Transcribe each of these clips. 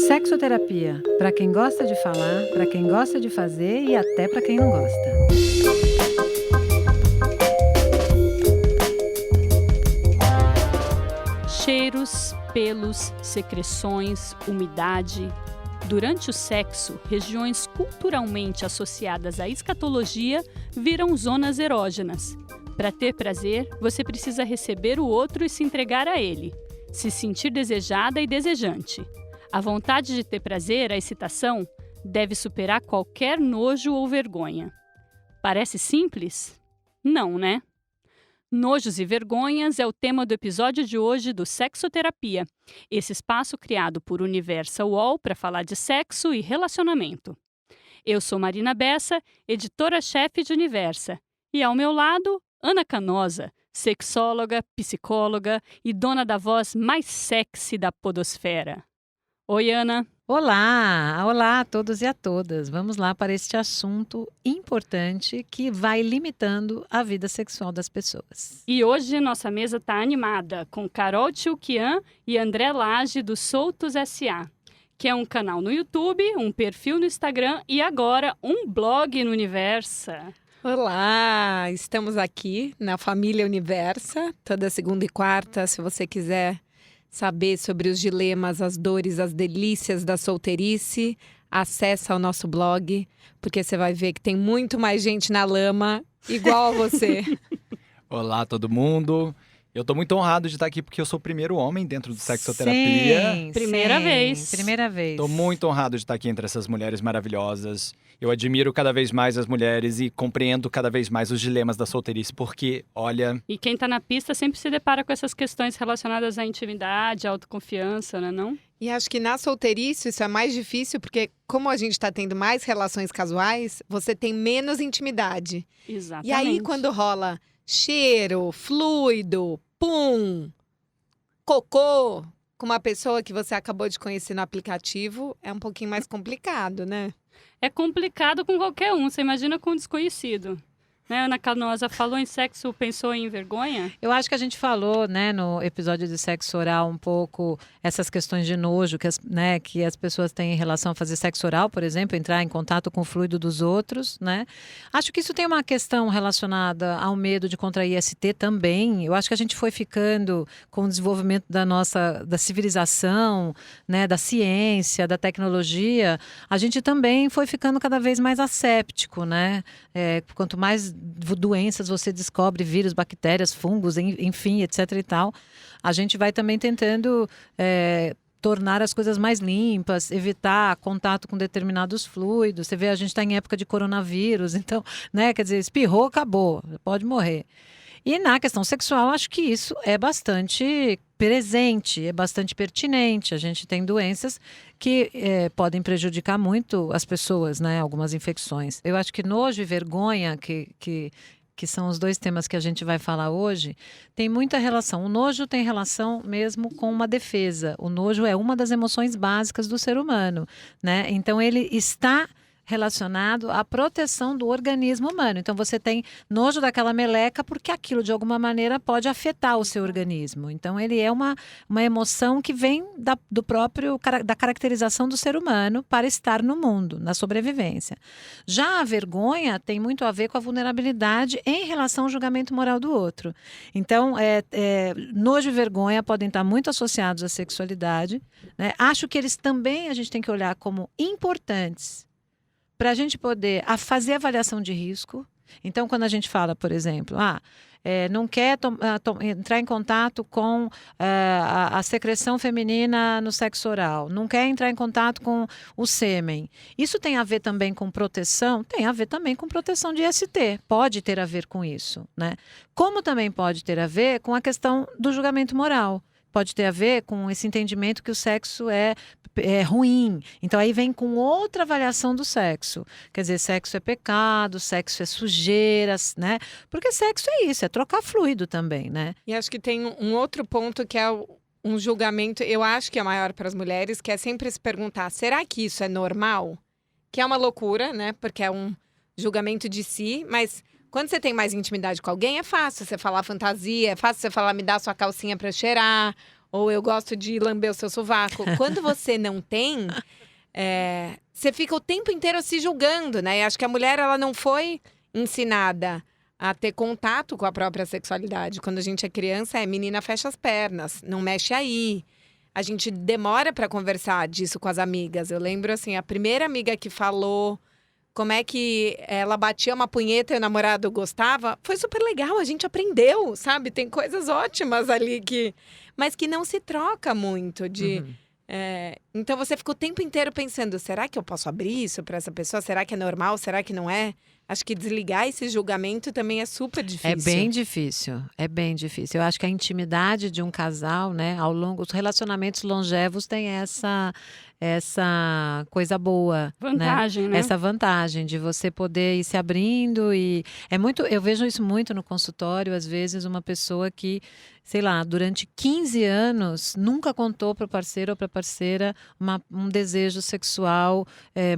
Sexoterapia, para quem gosta de falar, para quem gosta de fazer e até para quem não gosta. Cheiros, pelos, secreções, umidade. Durante o sexo, regiões culturalmente associadas à escatologia viram zonas erógenas. Para ter prazer, você precisa receber o outro e se entregar a ele. Se sentir desejada e desejante. A vontade de ter prazer, a excitação, deve superar qualquer nojo ou vergonha. Parece simples? Não, né? Nojos e vergonhas é o tema do episódio de hoje do Sexoterapia, esse espaço criado por Universal UOL para falar de sexo e relacionamento. Eu sou Marina Bessa, editora-chefe de Universa, e ao meu lado, Ana Canosa, sexóloga, psicóloga e dona da voz mais sexy da podosfera. Oi, Ana. Olá a todos e a todas. Vamos lá para este assunto importante que vai limitando a vida sexual das pessoas. E hoje nossa mesa está animada com Carol Tchoukian e André Lage do Soltos S.A., que é um canal no YouTube, um perfil no Instagram e agora um blog no Universa. Olá, estamos aqui na família Universa, toda segunda e quarta, se você quiser saber sobre os dilemas, as dores, as delícias da solteirice, acessa o nosso blog, porque você vai ver que tem muito mais gente na lama igual a você. Olá, todo mundo. Eu tô muito honrado de estar aqui porque eu sou o primeiro homem dentro do Sexoterapia. Sim, Primeira vez. Primeira vez. Tô muito honrado de estar aqui entre essas mulheres maravilhosas. Eu admiro cada vez mais as mulheres e compreendo cada vez mais os dilemas da solteirice, porque, olha... E quem tá na pista sempre se depara com essas questões relacionadas à intimidade, à autoconfiança, né, não? E acho que na solteirice isso é mais difícil, porque como a gente está tendo mais relações casuais, você tem menos intimidade. Exatamente. E aí quando rola cheiro, fluido, pum, cocô, com uma pessoa que você acabou de conhecer no aplicativo, é um pouquinho mais complicado, né? É complicado com qualquer um, você imagina com um desconhecido. Né, Ana Canosa falou em sexo, pensou em vergonha? Eu acho que a gente falou, né, no episódio de sexo oral um pouco essas questões de nojo que as pessoas têm em relação a fazer sexo oral, por exemplo, entrar em contato com o fluido dos outros, né? Acho que isso tem uma questão relacionada ao medo de contrair ST também. Eu acho que a gente foi ficando com o desenvolvimento da civilização, né, da ciência, da tecnologia, a gente também foi ficando cada vez mais asséptico, né? Quanto mais doenças você descobre, vírus, bactérias, fungos, enfim, etc e tal, a gente vai também tentando tornar as coisas mais limpas, evitar contato com determinados fluidos. Você vê, a gente está em época de coronavírus, então, né, quer dizer, espirrou, acabou, pode morrer. E na questão sexual, acho que isso é bastante presente, é bastante pertinente. A gente tem doenças que podem prejudicar muito as pessoas, né? Algumas infecções. Eu acho que nojo e vergonha, que são os dois temas que a gente vai falar hoje, tem muita relação. O nojo tem relação mesmo com uma defesa. O nojo é uma das emoções básicas do ser humano, né? Então ele está relacionado à proteção do organismo humano. Então você tem nojo daquela meleca porque aquilo de alguma maneira pode afetar o seu organismo. Então ele é uma emoção que vem da caracterização do ser humano para estar no mundo, na sobrevivência. Já a vergonha tem muito a ver com a vulnerabilidade em relação ao julgamento moral do outro. Então nojo e vergonha podem estar muito associados à sexualidade, né? Acho que eles também a gente tem que olhar como importantes para a gente poder fazer avaliação de risco. Então, quando a gente fala, por exemplo, não quer entrar em contato com a secreção feminina no sexo oral, não quer entrar em contato com o sêmen. Isso tem a ver também com proteção? Tem a ver também com proteção de ST. Pode ter a ver com isso, né? Como também pode ter a ver com a questão do julgamento moral. Pode ter a ver com esse entendimento que o sexo é ruim. Então, aí vem com outra avaliação do sexo. Quer dizer, sexo é pecado, sexo é sujeira, né? Porque sexo é isso, é trocar fluido também, né? E acho que tem um outro ponto que é um julgamento, eu acho que é maior para as mulheres, que é sempre se perguntar, será que isso é normal? Que é uma loucura, né? Porque é um julgamento de si, mas quando você tem mais intimidade com alguém, é fácil você falar fantasia, é fácil você falar me dá sua calcinha para cheirar, Ou eu gosto de lamber o seu sovaco. Quando você não tem, você fica o tempo inteiro se julgando, né? E acho que a mulher, ela não foi ensinada a ter contato com a própria sexualidade. Quando a gente é criança, menina, fecha as pernas, não mexe aí. A gente demora para conversar disso com as amigas. Eu lembro, assim, a primeira amiga que falou como é que ela batia uma punheta e o namorado gostava, foi super legal, a gente aprendeu, sabe? Tem coisas ótimas ali mas que não se troca muito de... Então você fica o tempo inteiro pensando, será que eu posso abrir isso para essa pessoa? Será que é normal? Será que não é? Acho que desligar esse julgamento também é super difícil. É bem difícil, é bem difícil. Eu acho que a intimidade de um casal, né, ao longo, os relacionamentos longevos têm essa coisa boa, vantagem, né? Essa vantagem de você poder ir se abrindo e eu vejo isso muito no consultório, às vezes uma pessoa que, sei lá, durante 15 anos nunca contou para o parceiro ou para a parceira um desejo sexual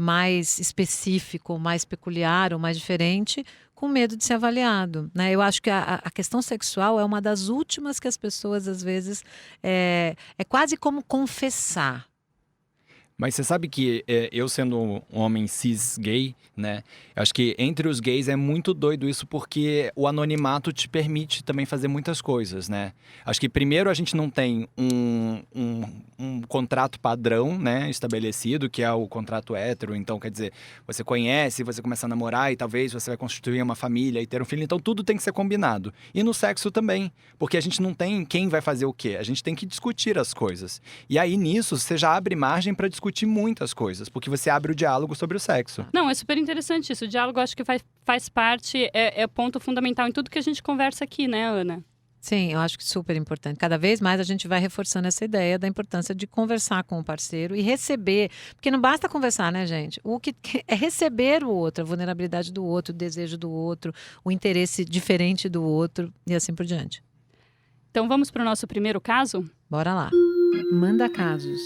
mais específico, mais peculiar ou mais diferente, com medo de ser avaliado, né? Eu acho que a questão sexual é uma das últimas que as pessoas, às vezes, é quase como confessar. Mas você sabe que eu sendo um homem cis gay, né? Acho que entre os gays é muito doido isso porque o anonimato te permite também fazer muitas coisas, né? Acho que primeiro a gente não tem um contrato padrão, né? Estabelecido, que é o contrato hétero. Então, quer dizer, você conhece, você começa a namorar e talvez você vai constituir uma família e ter um filho. Então, tudo tem que ser combinado. E no sexo também, porque a gente não tem quem vai fazer o quê. A gente tem que discutir as coisas. E aí, nisso, você já abre margem para discutir muitas coisas, porque você abre o diálogo sobre o sexo. Não, é super interessante isso. O diálogo, acho que faz parte, é ponto fundamental em tudo que a gente conversa aqui, né, Ana? Sim, eu acho que super importante. Cada vez mais a gente vai reforçando essa ideia da importância de conversar com o parceiro e receber, porque não basta conversar, né, gente? O que é receber o outro, a vulnerabilidade do outro, o desejo do outro, o interesse diferente do outro e assim por diante. Então vamos para o nosso primeiro caso? Bora lá. Manda casos.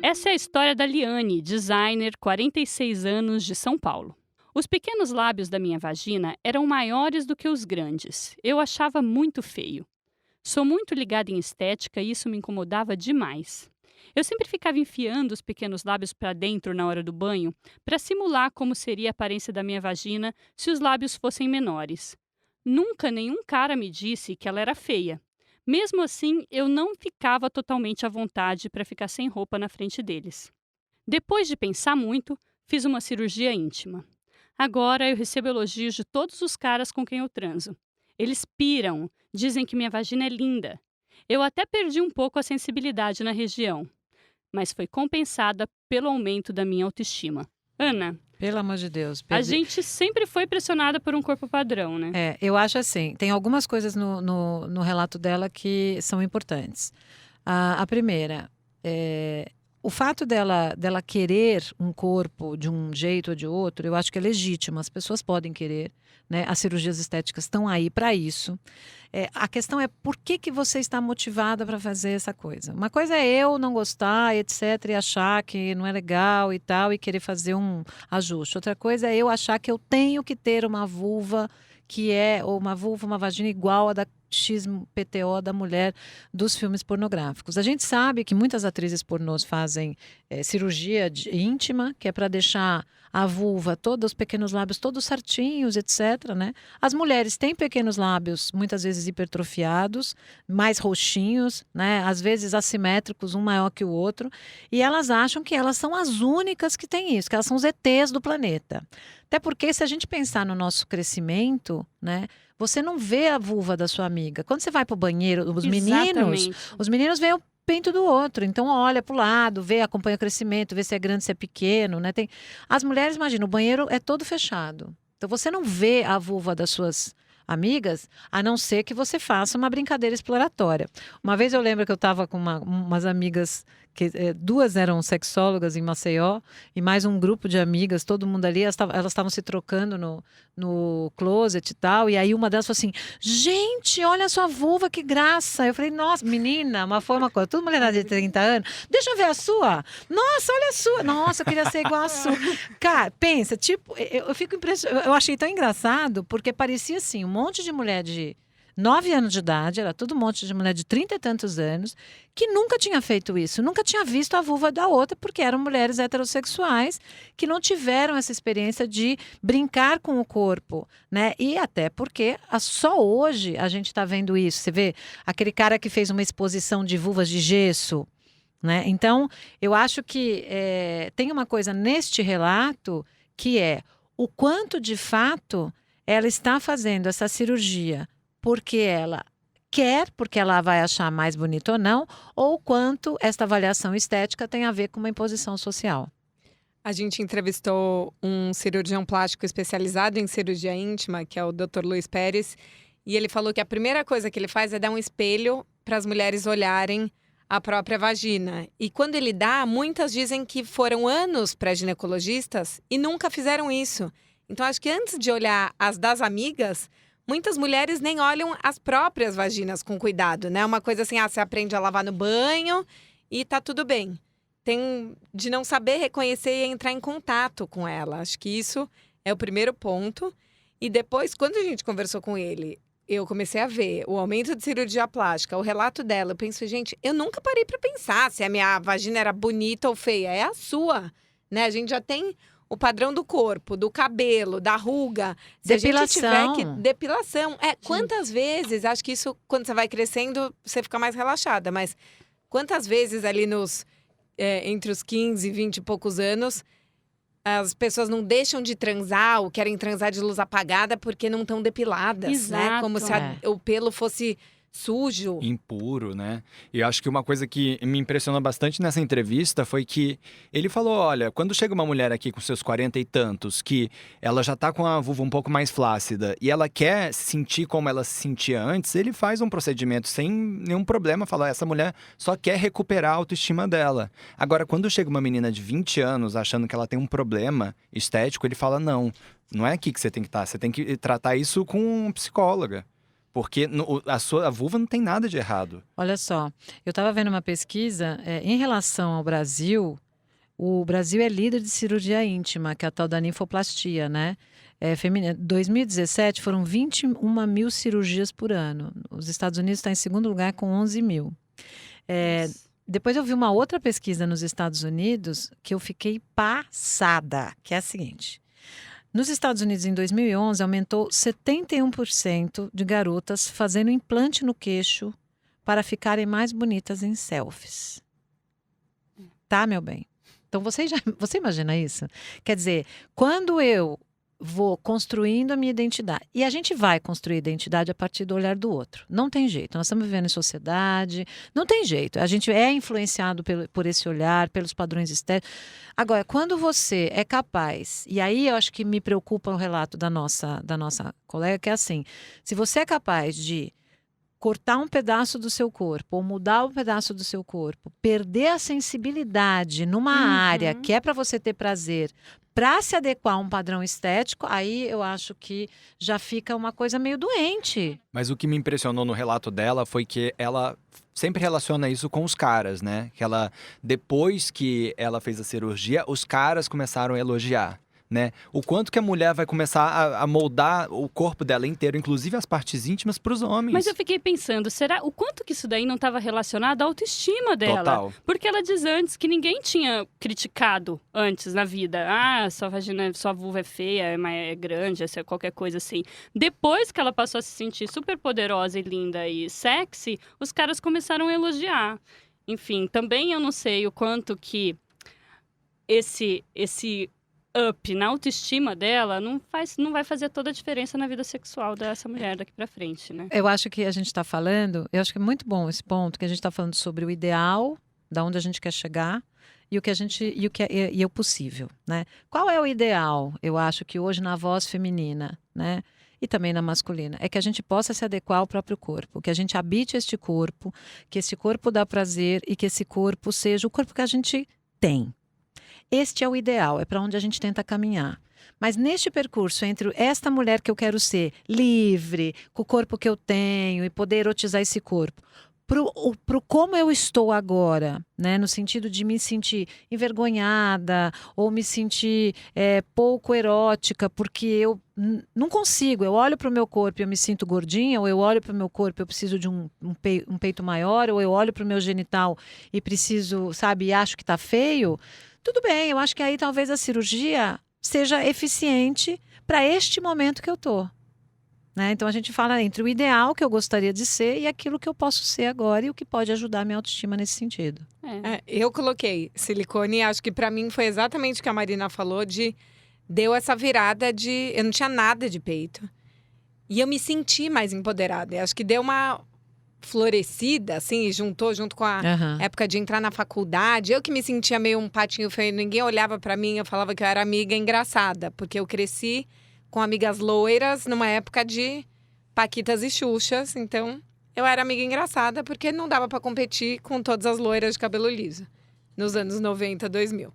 Essa é a história da Liane, designer, 46 anos, de São Paulo. Os pequenos lábios da minha vagina eram maiores do que os grandes. Eu achava muito feio. Sou muito ligada em estética e isso me incomodava demais. Eu sempre ficava enfiando os pequenos lábios para dentro na hora do banho para simular como seria a aparência da minha vagina se os lábios fossem menores. Nunca nenhum cara me disse que ela era feia. Mesmo assim, eu não ficava totalmente à vontade para ficar sem roupa na frente deles. Depois de pensar muito, fiz uma cirurgia íntima. Agora eu recebo elogios de todos os caras com quem eu transo. Eles piram, dizem que minha vagina é linda. Eu até perdi um pouco a sensibilidade na região, mas foi compensada pelo aumento da minha autoestima. Ana, pelo amor de Deus. a gente sempre foi pressionada por um corpo padrão, né? Eu acho assim, tem algumas coisas no relato dela que são importantes. A primeira, o fato dela querer um corpo de um jeito ou de outro, eu acho que é legítimo, as pessoas podem querer, né? As cirurgias estéticas estão aí para isso. A questão é por que você está motivada para fazer essa coisa. Uma coisa é eu não gostar, etc, e achar que não é legal e tal, e querer fazer um ajuste. Outra coisa é eu achar que eu tenho que ter uma vulva uma vagina igual a da XPTO da mulher dos filmes pornográficos. A gente sabe que muitas atrizes pornôs fazem cirurgia íntima, que é para deixar a vulva, todos os pequenos lábios todos certinhos, etc, né? As mulheres têm pequenos lábios, muitas vezes hipertrofiados, mais roxinhos, né? Às vezes assimétricos, um maior que o outro, e elas acham que elas são as únicas que têm isso, que elas são os ETs do planeta. Até porque, se a gente pensar no nosso crescimento, né? Você não vê a vulva da sua amiga. Quando você vai para o banheiro, os meninos veem o peito do outro. Então, olha para o lado, acompanha o crescimento, vê se é grande, se é pequeno, né? As mulheres, imagina, o banheiro é todo fechado. Então, você não vê a vulva das suas amigas, a não ser que você faça uma brincadeira exploratória. Uma vez eu lembro que eu estava com umas amigas, duas eram sexólogas em Maceió, e mais um grupo de amigas, todo mundo ali, elas estavam se trocando no closet e tal, e aí uma delas falou assim, gente, olha a sua vulva, que graça. Eu falei, nossa, menina, tudo mulher de 30 anos, deixa eu ver a sua. Nossa, olha a sua. Nossa, eu queria ser igual a sua. Cara, pensa, tipo, eu fico impressionada, eu achei tão engraçado, porque parecia assim, um monte de mulher 9 anos de idade, era todo um monte de mulher de 30 e tantos anos, que nunca tinha feito isso, nunca tinha visto a vulva da outra, porque eram mulheres heterossexuais que não tiveram essa experiência de brincar com o corpo, né? E até porque só hoje a gente está vendo isso. Você vê aquele cara que fez uma exposição de vulvas de gesso, né? Então, eu acho que tem uma coisa neste relato que é o quanto de fato ela está fazendo essa cirurgia porque ela quer, porque ela vai achar mais bonito ou não, ou quanto esta avaliação estética tem a ver com uma imposição social. A gente entrevistou um cirurgião plástico especializado em cirurgia íntima, que é o Dr. Luiz Pérez, e ele falou que a primeira coisa que ele faz é dar um espelho para as mulheres olharem a própria vagina. E quando ele dá, muitas dizem que foram anos para ginecologistas e nunca fizeram isso. Então, acho que antes de olhar as das amigas, muitas mulheres nem olham as próprias vaginas com cuidado, né? Uma coisa assim, você aprende a lavar no banho e tá tudo bem. Tem de não saber reconhecer e entrar em contato com ela. Acho que isso é o primeiro ponto. E depois, quando a gente conversou com ele, eu comecei a ver o aumento de cirurgia plástica, o relato dela. Eu penso, gente, eu nunca parei para pensar se a minha vagina era bonita ou feia. É a sua, né? A gente já tem o padrão do corpo, do cabelo, da ruga. Se depilação. A gente tiver que... Depilação. Quantas vezes, acho que isso, quando você vai crescendo, você fica mais relaxada. Mas quantas vezes ali entre os 15 e 20 e poucos anos, as pessoas não deixam de transar ou querem transar de luz apagada porque não estão depiladas, Exato. né? Como se o pelo fosse sujo. Impuro, né? E eu acho que uma coisa que me impressionou bastante nessa entrevista foi que ele falou, olha, quando chega uma mulher aqui com seus 40 e tantos, que ela já tá com a vulva um pouco mais flácida e ela quer se sentir como ela se sentia antes, ele faz um procedimento sem nenhum problema, fala, essa mulher só quer recuperar a autoestima dela. Agora, quando chega uma menina de 20 anos achando que ela tem um problema estético, ele fala, não é aqui que você tem que estar, você tem que tratar isso com uma psicóloga. Porque a vulva não tem nada de errado. Olha só, eu estava vendo uma pesquisa em relação ao Brasil. O Brasil é líder de cirurgia íntima, que é a tal da ninfoplastia, né? 2017 foram 21 mil cirurgias por ano. Os Estados Unidos está em segundo lugar com 11 mil. Depois eu vi uma outra pesquisa nos Estados Unidos que eu fiquei passada, que é a seguinte. Nos Estados Unidos, em 2011, aumentou 71% de garotas fazendo implante no queixo para ficarem mais bonitas em selfies. Tá, meu bem? Então, você imagina isso? Quer dizer, quando eu vou construindo a minha identidade, e a gente vai construir identidade a partir do olhar do outro. Não tem jeito. Nós estamos vivendo em sociedade, não tem jeito. A gente é influenciado por esse olhar, pelos padrões estéticos. Agora, quando você é capaz, e aí eu acho que me preocupa o relato da nossa colega, que é assim, se você é capaz de cortar um pedaço do seu corpo ou mudar um pedaço do seu corpo, perder a sensibilidade numa área que é para você ter prazer, para se adequar a um padrão estético, aí eu acho que já fica uma coisa meio doente. Mas o que me impressionou no relato dela foi que ela sempre relaciona isso com os caras, né? Que ela, depois que ela fez a cirurgia, os caras começaram a elogiar. Né? O quanto que a mulher vai começar a moldar o corpo dela inteiro, inclusive as partes íntimas, para os homens. Mas eu fiquei pensando, será o quanto que isso daí não estava relacionado à autoestima dela? Total. Porque ela diz antes que ninguém tinha criticado antes na vida. Sua vagina, sua vulva é feia, é grande, qualquer coisa assim. Depois que ela passou a se sentir super poderosa e linda e sexy, os caras começaram a elogiar. Enfim, também eu não sei o quanto que esse up na autoestima dela não vai fazer toda a diferença na vida sexual dessa mulher daqui pra frente, né? Eu acho que a gente está falando, eu acho que é muito bom esse ponto, que a gente está falando sobre o ideal, da onde a gente quer chegar, e o possível, né? Qual é o ideal? Eu acho que hoje na voz feminina, né? E também na masculina, é que a gente possa se adequar ao próprio corpo, que a gente habite este corpo, que esse corpo dá prazer e que esse corpo seja o corpo que a gente tem. Este é o ideal, é para onde a gente tenta caminhar. Mas neste percurso entre esta mulher que eu quero ser, livre, com o corpo que eu tenho e poder erotizar esse corpo, pro como eu estou agora, né? No sentido de me sentir envergonhada ou me sentir pouco erótica, porque eu não consigo. Eu olho para o meu corpo e eu me sinto gordinha, ou eu olho para o meu corpo e eu preciso de um peito maior, ou eu olho para o meu genital e preciso, sabe, e acho que está feio. Tudo bem, eu acho que aí talvez a cirurgia seja eficiente para este momento que eu tô. Né? Então a gente fala entre o ideal que eu gostaria de ser e aquilo que eu posso ser agora e o que pode ajudar a minha autoestima nesse sentido. Eu coloquei silicone e acho que pra mim foi exatamente o que a Marina falou, deu essa virada eu não tinha nada de peito. E eu me senti mais empoderada. Eu acho que deu uma florescida, assim, juntou junto com a época de entrar na faculdade. Eu que me sentia meio um patinho feio, ninguém olhava pra mim, eu falava que eu era amiga engraçada, porque eu cresci com amigas loiras numa época de Paquitas e Xuxas. Então, eu era amiga engraçada porque não dava pra competir com todas as loiras de cabelo liso. Nos anos 90, 2000.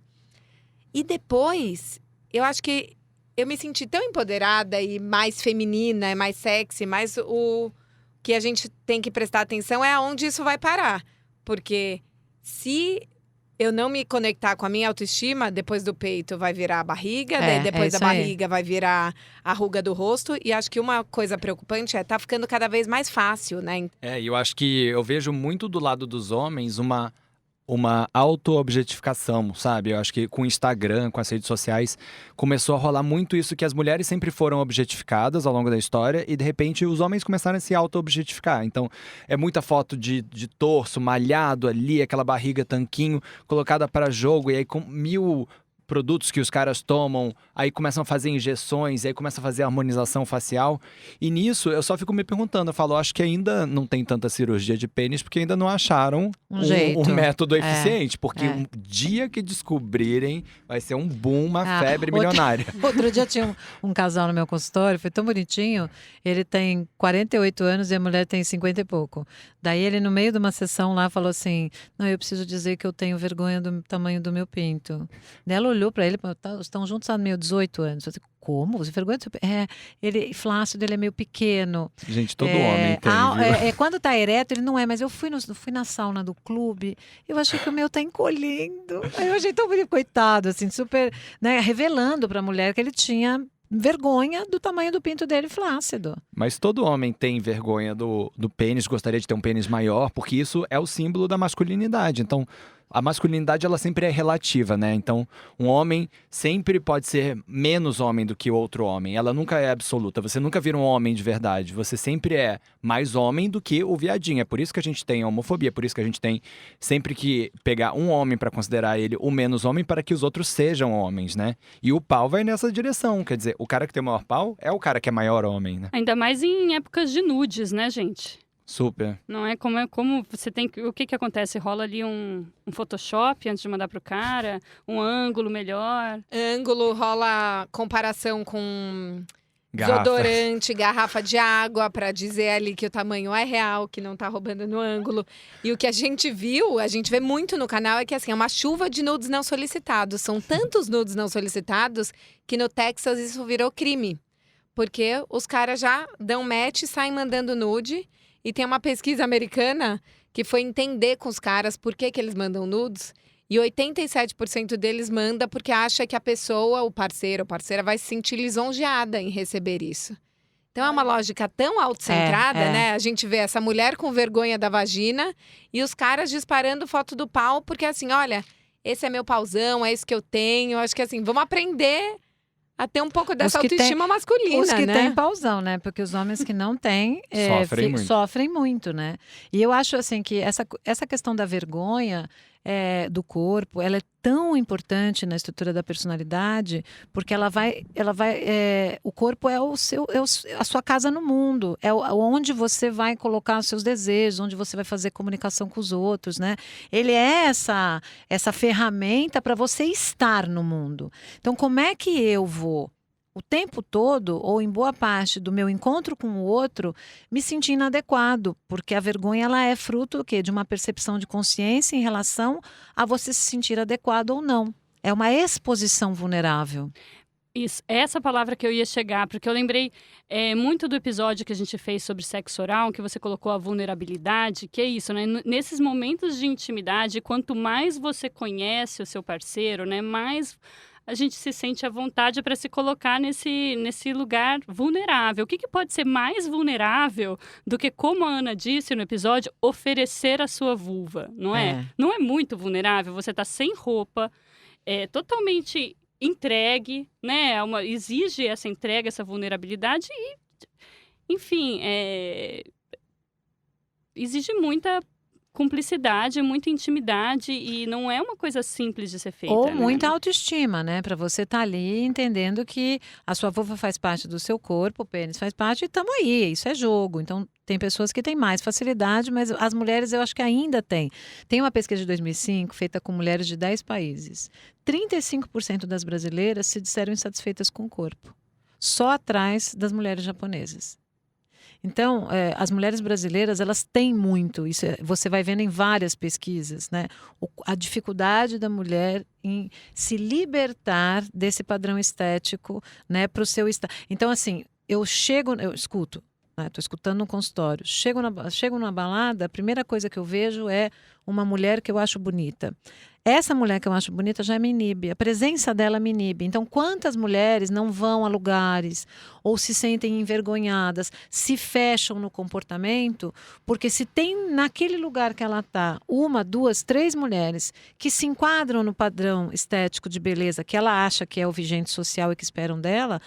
E depois, eu acho que eu me senti tão empoderada e mais feminina, mais sexy, mais o que a gente tem que prestar atenção é aonde isso vai parar. Porque se eu não me conectar com a minha autoestima, depois do peito vai virar a barriga, daí depois da barriga vai virar a ruga do rosto. E acho que uma coisa preocupante tá ficando cada vez mais fácil, né? E eu acho que eu vejo muito do lado dos homens uma auto-objetificação, sabe? Eu acho que com o Instagram, com as redes sociais, começou a rolar muito isso que as mulheres sempre foram objetificadas ao longo da história e, de repente, os homens começaram a se auto-objetificar. Então, é muita foto de torso, malhado ali, aquela barriga tanquinho, colocada para jogo, e aí com 1000 produtos que os caras tomam, aí começam a fazer injeções, aí começam a fazer harmonização facial. E nisso, eu só fico me perguntando, eu falo, acho que ainda não tem tanta cirurgia de pênis, porque ainda não acharam um método eficiente. Porque um dia que descobrirem, vai ser um boom, uma febre milionária. Outro dia tinha um casal no meu consultório, foi tão bonitinho. Ele tem 48 anos e a mulher tem 50 e pouco. Daí ele, no meio de uma sessão lá, falou assim, não, eu preciso dizer que eu tenho vergonha do tamanho do meu pinto. Daí ela olhou pra ele, estão juntos há meio 18 anos. Eu disse, como? Você vergonha do seu pinto? Ele flácido, ele é meio pequeno. Gente, todo homem tem, quando tá ereto, ele não é, mas eu fui na sauna do clube, eu achei que o meu tá encolhendo. Aí eu achei tão bonito, coitado, assim, super, né, revelando pra mulher que ele tinha vergonha do tamanho do pinto dele flácido. Mas todo homem tem vergonha do pênis, gostaria de ter um pênis maior, porque isso é o símbolo da masculinidade. Então, a masculinidade, ela sempre é relativa, né? Então, um homem sempre pode ser menos homem do que outro homem. Ela nunca é absoluta. Você nunca vira um homem de verdade. Você sempre é mais homem do que o viadinho. É por isso que a gente tem a homofobia. Por isso que a gente tem sempre que pegar um homem para considerar ele o menos homem para que os outros sejam homens, né? E o pau vai nessa direção. Quer dizer, o cara que tem o maior pau é o cara que é maior homem, né? Ainda mais em épocas de nudes, né, gente? Super. Não é como você tem que... O que acontece? Rola ali um Photoshop antes de mandar pro cara? Um ângulo melhor? Ângulo, rola comparação com desodorante, garrafa de água, pra dizer ali que o tamanho é real, que não tá roubando no ângulo. E o que a gente vê muito no canal, é que assim, é uma chuva de nudes não solicitados. São tantos nudes não solicitados que no Texas isso virou crime. Porque os caras já dão match e saem mandando nude. E tem uma pesquisa americana que foi entender com os caras por que eles mandam nudes. E 87% deles manda porque acha que a pessoa, o parceiro ou parceira, vai se sentir lisonjeada em receber isso. Então é uma lógica tão autocentrada, né? A gente vê essa mulher com vergonha da vagina e os caras disparando foto do pau, porque assim, olha, esse é meu pauzão, é isso que eu tenho. Acho que assim, vamos aprender a ter um pouco dessa autoestima masculina, os que né? têm pauzão, né? Porque os homens que não têm sofrem muito, né? E eu acho assim que essa questão da vergonha do corpo, ela é tão importante na estrutura da personalidade, porque o corpo é a sua casa no mundo, é onde você vai colocar os seus desejos, onde você vai fazer comunicação com os outros, né? Ele é essa ferramenta para você estar no mundo. Então, como é que eu vou o tempo todo, ou em boa parte do meu encontro com o outro, me sentir inadequado, porque a vergonha ela é fruto do quê? De uma percepção de consciência em relação a você se sentir adequado ou não. É uma exposição vulnerável. Isso, essa palavra que eu ia chegar, porque eu lembrei muito do episódio que a gente fez sobre sexo oral, que você colocou a vulnerabilidade, que é isso, né? Nesses momentos de intimidade, quanto mais você conhece o seu parceiro, né, mais a gente se sente à vontade para se colocar nesse lugar vulnerável. O que pode ser mais vulnerável do que, como a Ana disse no episódio, oferecer a sua vulva, não é? Não é muito vulnerável, você tá sem roupa, totalmente entregue, né? Exige essa entrega, essa vulnerabilidade e, enfim, exige muita cumplicidade, muita intimidade e não é uma coisa simples de ser feita. Ou né? muita autoestima, né? Para você estar ali entendendo que a sua vulva faz parte do seu corpo, o pênis faz parte e estamos aí, isso é jogo. Então, tem pessoas que têm mais facilidade, mas as mulheres eu acho que ainda têm. Tem uma pesquisa de 2005 feita com mulheres de 10 países. 35% das brasileiras se disseram insatisfeitas com o corpo, só atrás das mulheres japonesas. Então, as mulheres brasileiras, elas têm muito, isso você vai vendo em várias pesquisas, né? A dificuldade da mulher em se libertar desse padrão estético, né, para o seu estado. Então, assim, eu escuto, estou escutando no consultório, chego na balada, a primeira coisa que eu vejo é uma mulher que eu acho bonita. Essa mulher que eu acho bonita já me inibe, a presença dela me inibe. Então, quantas mulheres não vão a lugares ou se sentem envergonhadas, se fecham no comportamento, porque se tem naquele lugar que ela está 1, 2, 3 mulheres que se enquadram no padrão estético de beleza que ela acha que é o vigente social e que esperam dela,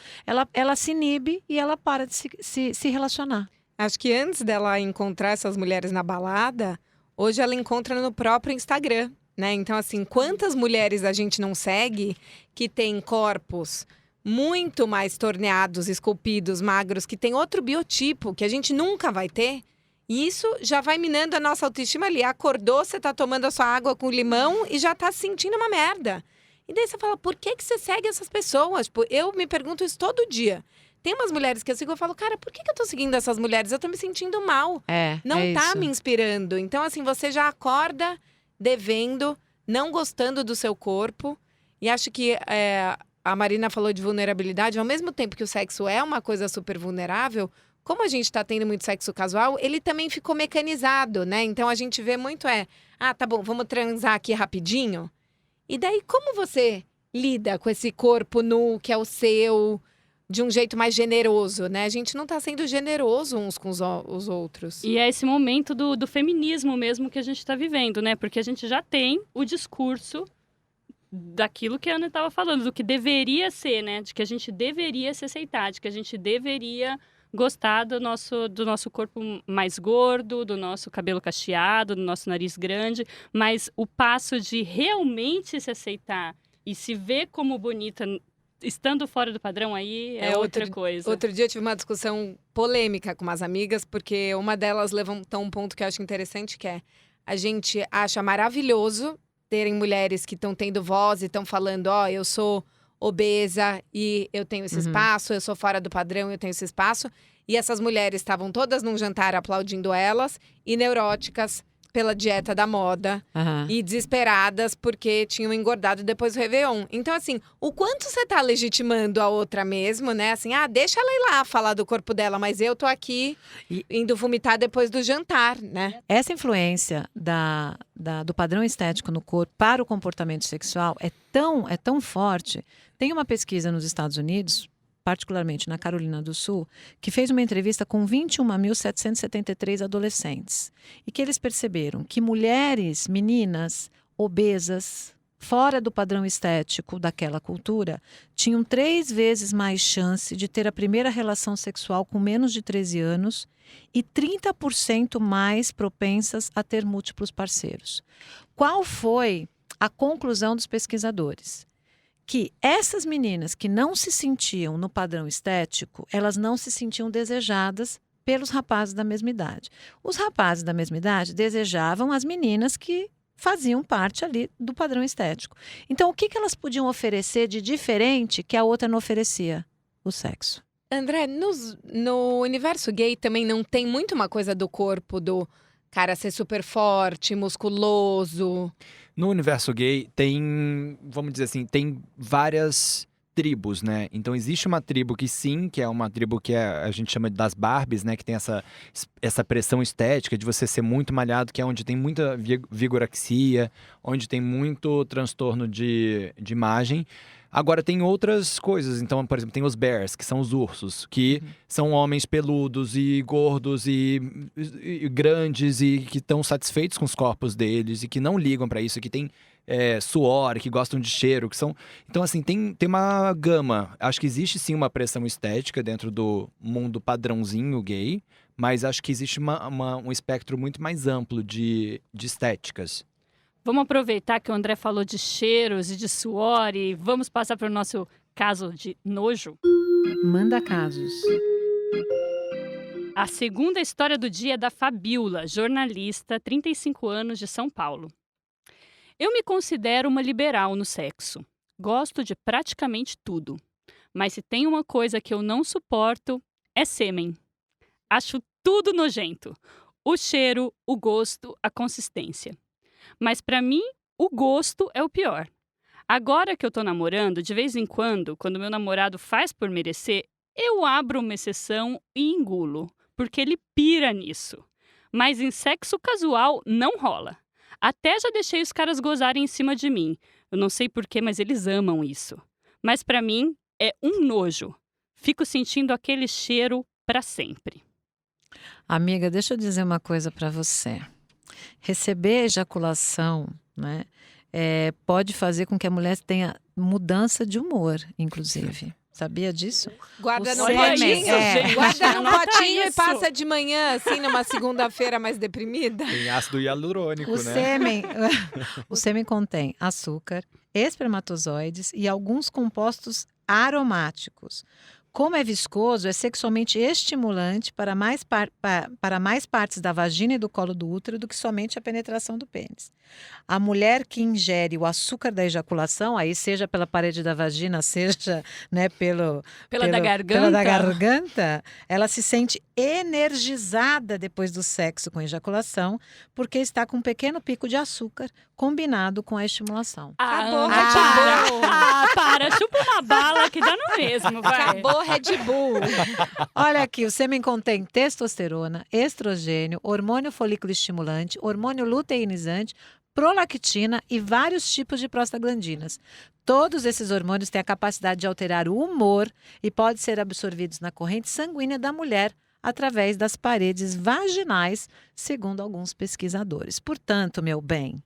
ela se inibe e ela para de se relacionar. Acho que antes dela encontrar essas mulheres na balada, hoje ela encontra no próprio Instagram. Né? Então, assim, quantas mulheres a gente não segue que tem corpos muito mais torneados, esculpidos, magros, que tem outro biotipo que a gente nunca vai ter? E isso já vai minando a nossa autoestima ali. Acordou, você tá tomando a sua água com limão e já tá se sentindo uma merda. E daí você fala, por que você segue essas pessoas? Tipo, eu me pergunto isso todo dia. Tem umas mulheres que eu sigo e falo, cara, por que eu tô seguindo essas mulheres? Eu tô me sentindo mal. Não tá isso. me inspirando. Então, assim, você já acorda devendo, não gostando do seu corpo. E acho que a Marina falou de vulnerabilidade. Ao mesmo tempo que o sexo é uma coisa super vulnerável, como a gente está tendo muito sexo casual, ele também ficou mecanizado, né? Então a gente vê muito tá bom, vamos transar aqui rapidinho. E daí, como você lida com esse corpo nu que é o seu, de um jeito mais generoso, né? A gente não tá sendo generoso uns com os outros. E é esse momento do feminismo mesmo que a gente está vivendo, né? Porque a gente já tem o discurso daquilo que a Ana estava falando, do que deveria ser, né? De que a gente deveria se aceitar, de que a gente deveria gostar do nosso corpo mais gordo, do nosso cabelo cacheado, do nosso nariz grande. Mas o passo de realmente se aceitar e se ver como bonita estando fora do padrão aí é outra coisa. Outro dia eu tive uma discussão polêmica com umas amigas, porque uma delas levantou um ponto que eu acho interessante, que é a gente acha maravilhoso terem mulheres que estão tendo voz e estão falando, eu sou obesa e eu tenho esse espaço, eu sou fora do padrão e eu tenho esse espaço. E essas mulheres estavam todas num jantar aplaudindo elas e neuróticas pela dieta da moda e desesperadas porque tinham engordado depois do Réveillon. Então, assim, o quanto você tá legitimando a outra mesmo, né? Assim, deixa ela ir lá falar do corpo dela, mas eu tô aqui indo vomitar depois do jantar, né? Essa influência do padrão estético no corpo para o comportamento sexual é tão forte. Tem uma pesquisa nos Estados Unidos, particularmente na Carolina do Sul, que fez uma entrevista com 21.773 adolescentes. E que eles perceberam que mulheres, meninas, obesas, fora do padrão estético daquela cultura, tinham 3 vezes mais chance de ter a primeira relação sexual com menos de 13 anos e 30% mais propensas a ter múltiplos parceiros. Qual foi a conclusão dos pesquisadores? Que essas meninas que não se sentiam no padrão estético, elas não se sentiam desejadas pelos rapazes da mesma idade. Os rapazes da mesma idade desejavam as meninas que faziam parte ali do padrão estético. Então, o que elas podiam oferecer de diferente que a outra não oferecia? O sexo. André, no universo gay também não tem muito uma coisa do corpo do cara ser super forte, musculoso. No universo gay tem, vamos dizer assim, tem várias tribos, né? Então existe uma tribo que sim, que é uma tribo que a gente chama das Barbies, né? Que tem essa pressão estética de você ser muito malhado, que é onde tem muita vigorexia, onde tem muito transtorno de imagem. Agora tem outras coisas, então, por exemplo, tem os bears, que são os ursos, que são homens peludos e gordos e grandes e que estão satisfeitos com os corpos deles e que não ligam pra isso, que tem suor, que gostam de cheiro, que são... Então, assim, tem uma gama. Acho que existe sim uma pressão estética dentro do mundo padrãozinho gay, mas acho que existe um espectro muito mais amplo de estéticas. Vamos aproveitar que o André falou de cheiros e de suor e vamos passar para o nosso caso de nojo. Manda casos. A segunda história do dia é da Fabiola, jornalista, 35 anos, de São Paulo. Eu me considero uma liberal no sexo. Gosto de praticamente tudo. Mas se tem uma coisa que eu não suporto, é sêmen. Acho tudo nojento. O cheiro, o gosto, a consistência. Mas pra mim, o gosto é o pior. Agora que eu tô namorando, de vez em quando meu namorado faz por merecer, eu abro uma exceção e engulo, porque ele pira nisso. Mas em sexo casual não rola. Até já deixei os caras gozarem em cima de mim. Eu não sei porquê, mas eles amam isso. Mas pra mim, é um nojo. Fico sentindo aquele cheiro pra sempre. Amiga, deixa eu dizer uma coisa pra você. Receber ejaculação, né, pode fazer com que a mulher tenha mudança de humor, inclusive. Sabia disso? Guarda no Olha potinho, isso, gente. guarda no Anota potinho e isso. passa de manhã, assim, numa segunda-feira mais deprimida. Tem ácido hialurônico, O né? sêmen, o sêmen contém açúcar, espermatozoides e alguns compostos aromáticos. Como é viscoso, é sexualmente estimulante para mais partes da vagina e do colo do útero do que somente a penetração do pênis. A mulher que ingere o açúcar da ejaculação, aí seja pela parede da vagina, seja, né, Pela da garganta? pela da garganta, ela se sente energizada depois do sexo com ejaculação, porque está com um pequeno pico de açúcar combinado com a estimulação. Acabou, Ana, Red Bull. para, chupa uma bala que dá no mesmo, vai. Acabou Red Bull. Olha aqui, o sêmen contém testosterona, estrogênio, hormônio folículo estimulante, hormônio luteinizante, prolactina e vários tipos de prostaglandinas. Todos esses hormônios têm a capacidade de alterar o humor e podem ser absorvidos na corrente sanguínea da mulher através das paredes vaginais, segundo alguns pesquisadores. Portanto, meu bem,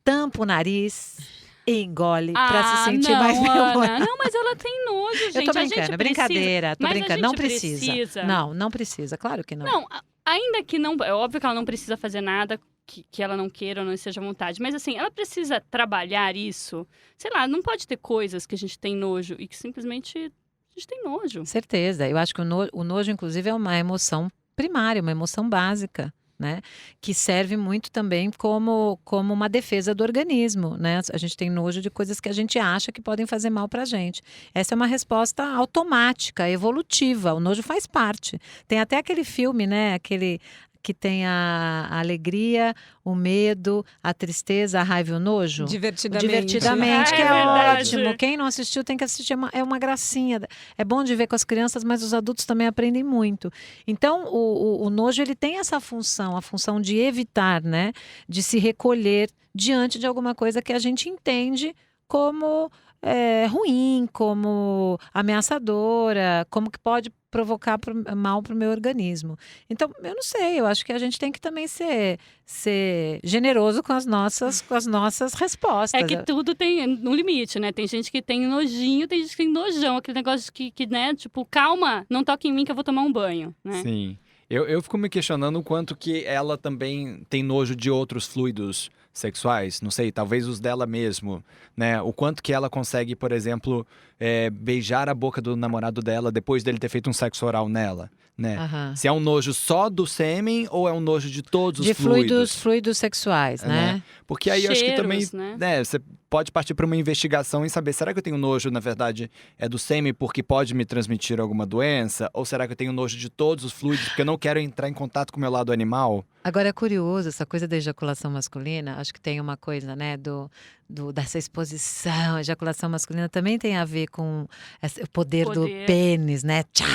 tampa o nariz e engole para se sentir mais Ana, não, mas ela tem nojo, gente. Eu tô A gente brincando, precisa, brincadeira, tô mas a brincando. Não gente precisa. Não precisa, claro que não. Não, ainda que não... É óbvio que ela não precisa fazer nada que ela não queira ou não esteja à vontade. Mas assim, ela precisa trabalhar isso. Sei lá, não pode ter coisas que a gente tem nojo e que simplesmente a gente tem nojo. Certeza. Eu acho que o nojo, inclusive, é uma emoção primária, uma emoção básica, né? Que serve muito também como uma defesa do organismo, né? A gente tem nojo de coisas que a gente acha que podem fazer mal pra gente. Essa é uma resposta automática, evolutiva. O nojo faz parte. Tem até aquele filme, né? Aquele que tem a alegria, o medo, a tristeza, a raiva e o nojo. Divertidamente. Divertidamente, que É é verdade. ótimo. Quem não assistiu tem que assistir, é uma gracinha. É bom de ver com as crianças, mas os adultos também aprendem muito. Então, o nojo, ele tem essa função, a função de evitar, né? De se recolher diante de alguma coisa que a gente entende como ruim, como ameaçadora, como que pode provocar mal para o meu organismo. Então, eu não sei, eu acho que a gente tem que também ser generoso com as nossas respostas. É que tudo tem um limite, né? Tem gente que tem nojinho, tem gente que tem nojão. Aquele negócio que né? Tipo, calma, não toque em mim que eu vou tomar um banho, né? Sim. Eu fico me questionando o quanto que ela também tem nojo de outros fluidos sexuais, não sei, talvez os dela mesmo, né? O quanto que ela consegue, por exemplo, beijar a boca do namorado dela depois dele ter feito um sexo oral nela, né? Aham. Se é um nojo só do sêmen ou é um nojo de todos os De fluidos? fluidos sexuais, né? Porque aí eu acho que também, Cheiros, né? né, você pode partir para uma investigação e saber, será que eu tenho nojo, na verdade, do sêmen porque pode me transmitir alguma doença? Ou será que eu tenho nojo de todos os fluidos porque eu não quero entrar em contato com o meu lado animal? Agora é curioso, essa coisa da ejaculação masculina, acho que tem uma coisa, né, dessa exposição, a ejaculação masculina também tem a ver com o poder do pênis, né? Tchá,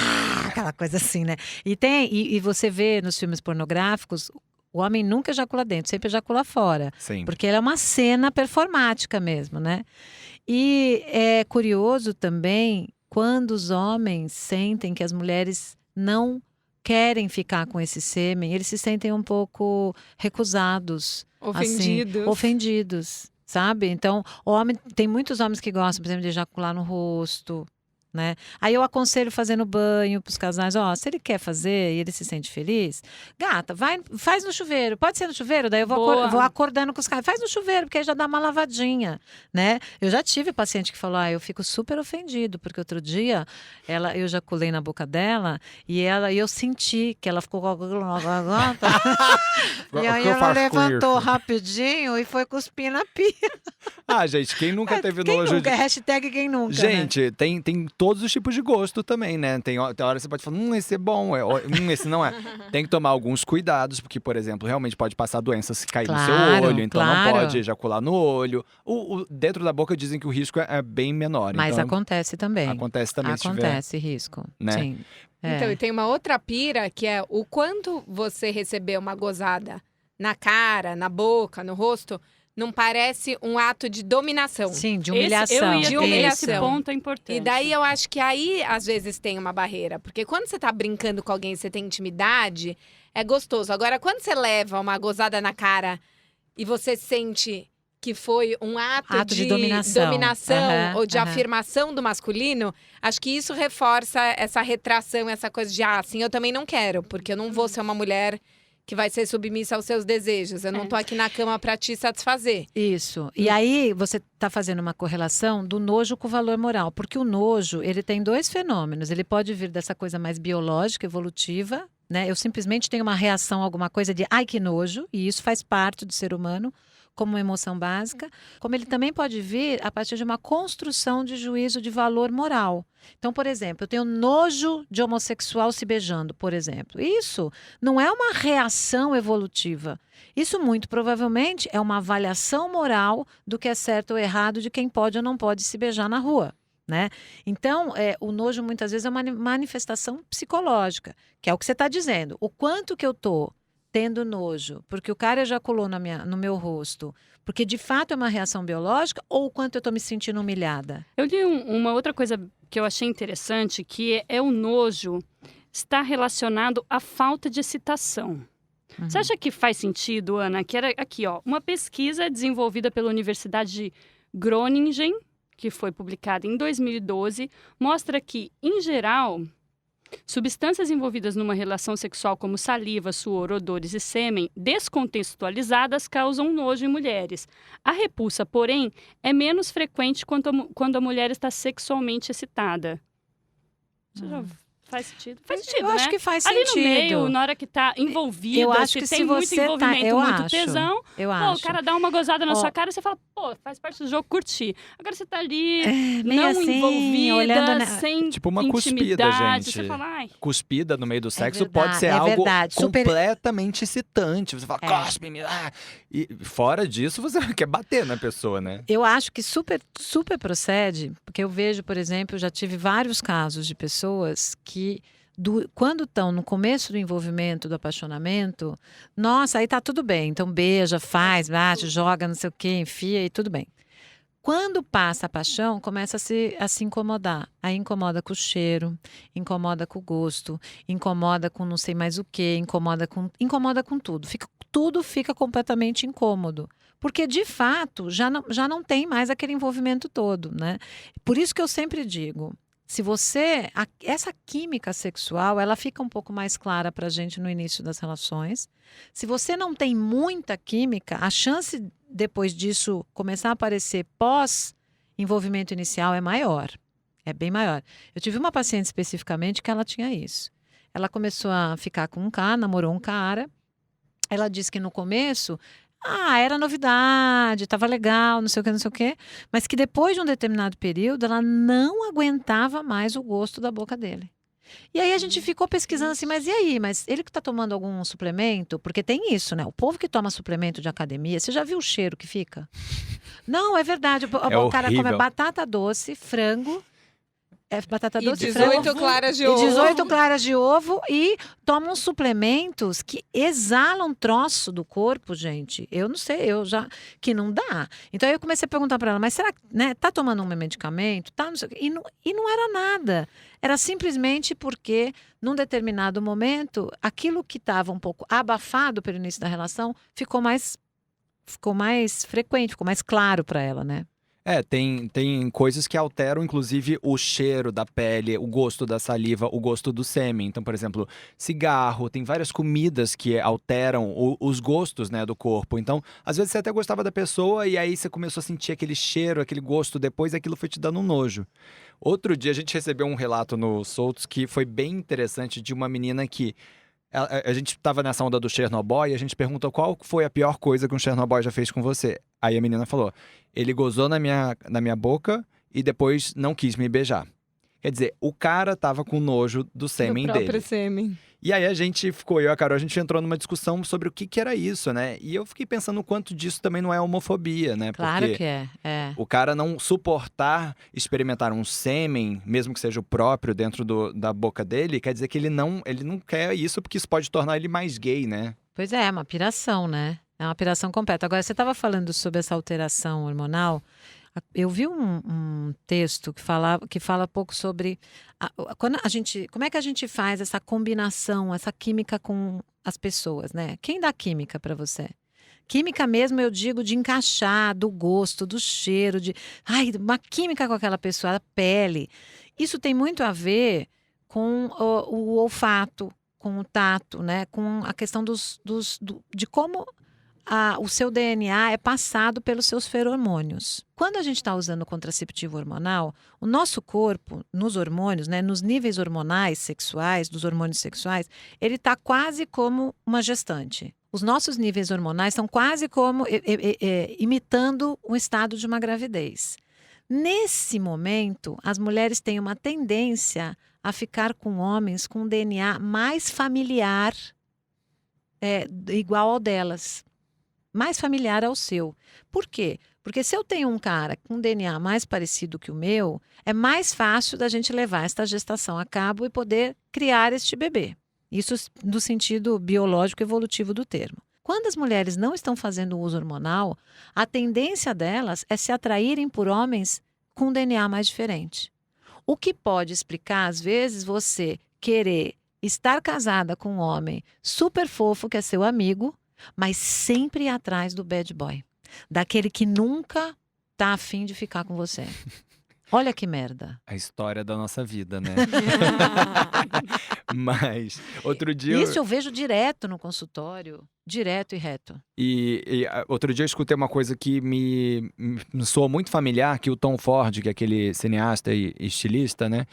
aquela coisa assim, né? E você vê nos filmes pornográficos, o homem nunca ejacula dentro, sempre ejacula fora. Sim. Porque ela é uma cena performática mesmo, né? E é curioso também quando os homens sentem que as mulheres não querem ficar com esse sêmen, eles se sentem um pouco recusados. Ofendidos. Assim, ofendidos, sabe? Então, tem muitos homens que gostam, por exemplo, de ejacular no rosto, né? Aí eu aconselho fazendo banho para os casais, se ele quer fazer e ele se sente feliz, gata, faz no chuveiro, pode ser no chuveiro, daí eu vou acordando com os caras, faz no chuveiro, porque aí já dá uma lavadinha, né? Eu já tive paciente que falou, eu fico super ofendido, porque outro dia eu ejaculei na boca dela e eu senti que ela ficou e aí ela levantou rapidinho e foi cuspir na pia. Gente, quem nunca teve nojo de... Hashtag quem nunca, gente, né? tem todos os tipos de gosto também, né? Tem hora que você pode falar, esse é bom, esse não é. Tem que tomar alguns cuidados, porque, por exemplo, realmente pode passar doença se cair no seu olho, então não pode ejacular no olho. Dentro da boca dizem que o risco é bem menor. Mas então, acontece também. Acontece também Acontece risco, né? Sim. Então, e tem uma outra pira que é o quanto você receber uma gozada na cara, na boca, no rosto, não parece um ato de dominação. Sim, de humilhação. Esse ponto é importante. E daí eu acho que aí, às vezes, tem uma barreira. Porque quando você tá brincando com alguém, você tem intimidade, é gostoso. Agora, quando você leva uma gozada na cara e você sente que foi um ato de dominação ou de afirmação do masculino, acho que isso reforça essa retração, essa coisa de, assim, eu também não quero. Porque eu não vou ser uma mulher que vai ser submissa aos seus desejos. Eu não tô aqui na cama para te satisfazer. Isso. E aí você tá fazendo uma correlação do nojo com o valor moral. Porque o nojo, ele tem dois fenômenos. Ele pode vir dessa coisa mais biológica, evolutiva, né? Eu simplesmente tenho uma reação a alguma coisa de, ai, que nojo. E isso faz parte do ser humano, como uma emoção básica. Como ele também pode vir a partir de uma construção de juízo de valor moral. Então, por exemplo, eu tenho nojo de homossexual se beijando, por exemplo. Isso não é uma reação evolutiva. Isso, muito provavelmente, é uma avaliação moral do que é certo ou errado de quem pode ou não pode se beijar na rua, né? Então, o nojo, muitas vezes, é uma manifestação psicológica, que é o que você está dizendo. O quanto que eu estou tendo nojo, porque o cara ejaculou no meu rosto, porque de fato é uma reação biológica, ou o quanto eu estou me sentindo humilhada? Eu li uma outra coisa que eu achei interessante, que é o nojo está relacionado à falta de excitação. Você acha que faz sentido, Ana? Que era aqui, uma pesquisa desenvolvida pela Universidade de Groningen, que foi publicada em 2012, mostra que, em geral, substâncias envolvidas numa relação sexual como saliva, suor, odores e sêmen, descontextualizadas, causam nojo em mulheres. A repulsa, porém, é menos frequente quando a mulher está sexualmente excitada. Você já faz sentido? Faz sentido, eu acho que faz ali sentido. No meio, na hora que tá envolvida, eu acho que tem muito envolvimento, muito tesão, o cara dá uma gozada na sua cara e você fala, faz parte do jogo, curtir. Agora você tá ali, não assim, envolvida, olhando sem tipo uma cuspida, gente. Você fala, ai. Cuspida no meio do sexo verdade, pode ser algo super... completamente excitante. Você fala, cospe-me. E fora disso, você quer bater na pessoa, né? Eu acho que super procede, porque eu vejo, por exemplo, eu já tive vários casos de pessoas que quando estão no começo do envolvimento, do apaixonamento, nossa, aí tá tudo bem. Então beija, faz, bate, joga, não sei o quê, enfia e tudo bem. Quando passa a paixão, começa a se incomodar. Aí incomoda com o cheiro, incomoda com o gosto, incomoda com não sei mais o quê, incomoda com tudo. Tudo fica completamente incômodo. Porque, de fato, já não tem mais aquele envolvimento todo, né? Por isso que eu sempre digo, se essa química sexual, ela fica um pouco mais clara para a gente no início das relações. Se você não tem muita química, a chance depois disso começar a aparecer pós-envolvimento inicial é maior. É bem maior. Eu tive uma paciente especificamente que ela tinha isso. Ela começou a ficar com namorou um cara. Ela disse que no começo era novidade, tava legal, não sei o que, mas que depois de um determinado período ela não aguentava mais o gosto da boca dele. E aí a gente ficou pesquisando assim, mas e aí? Mas ele que tá tomando algum suplemento? Porque tem isso, né? O povo que toma suplemento de academia, você já viu o cheiro que fica? Não, é verdade. O cara come horrível. batata doce, frango. Batata E doce, 18 frango. claras de E ovo. 18 claras de ovo e tomam suplementos que exalam troço do corpo, gente. Eu não sei, que não dá. Então aí eu comecei a perguntar para ela, mas será que, né, tá tomando um medicamento? Tá, não sei o quê. E não era nada. Era simplesmente porque, num determinado momento, aquilo que estava um pouco abafado pelo início da relação ficou mais frequente, ficou mais claro para ela, né? Tem coisas que alteram, inclusive, o cheiro da pele, o gosto da saliva, o gosto do sêmen. Então, por exemplo, cigarro, tem várias comidas que alteram os gostos, né, do corpo. Então, às vezes você até gostava da pessoa e aí você começou a sentir aquele cheiro, aquele gosto depois e aquilo foi te dando um nojo. Outro dia a gente recebeu um relato no Soltos que foi bem interessante de uma menina que a gente estava nessa onda do Chernobyl e a gente perguntou qual foi a pior coisa que um Chernobyl já fez com você. Aí a menina falou, ele gozou na minha boca e depois não quis me beijar. Quer dizer, o cara tava com nojo do sêmen Do próprio dele. sêmen. E aí a gente ficou, eu e a Carol, a gente entrou numa discussão sobre o que era isso, né? E eu fiquei pensando o quanto disso também não é homofobia, né? Claro Porque que é. o cara não suportar experimentar um sêmen, mesmo que seja o próprio, dentro da boca dele, quer dizer que ele não quer isso porque isso pode tornar ele mais gay, né? Pois é uma piração, né? É uma piração completa. Agora, você estava falando sobre essa alteração hormonal. Eu vi um texto que fala pouco sobre como é que a gente faz essa combinação, essa química com as pessoas, né? Quem dá química para você? Química mesmo, eu digo, de encaixar, do gosto, do cheiro, uma química com aquela pessoa, a pele. Isso tem muito a ver com o olfato, com o tato, né? Com a questão de como o seu DNA é passado pelos seus feromônios. Quando a gente está usando contraceptivo hormonal, o nosso corpo, nos hormônios, né, nos níveis hormonais sexuais, dos hormônios sexuais, ele está quase como uma gestante. Os nossos níveis hormonais são quase como imitando um estado de uma gravidez. Nesse momento, as mulheres têm uma tendência a ficar com homens com um DNA mais familiar, igual ao delas. Mais familiar ao seu. Por quê? Porque se eu tenho um cara com um DNA mais parecido que o meu, é mais fácil da gente levar esta gestação a cabo e poder criar este bebê. Isso no sentido biológico evolutivo do termo. Quando as mulheres não estão fazendo uso hormonal, a tendência delas é se atraírem por homens com um DNA mais diferente. O que pode explicar, às vezes, você querer estar casada com um homem super fofo que é seu amigo, mas sempre atrás do bad boy. Daquele que nunca tá afim de ficar com você. Olha que merda. A história da nossa vida, né? Mas, outro dia... Isso eu vejo direto no consultório. Direto e reto. Outro dia eu escutei uma coisa que me soou muito familiar, que o Tom Ford, que é aquele cineasta e estilista, né?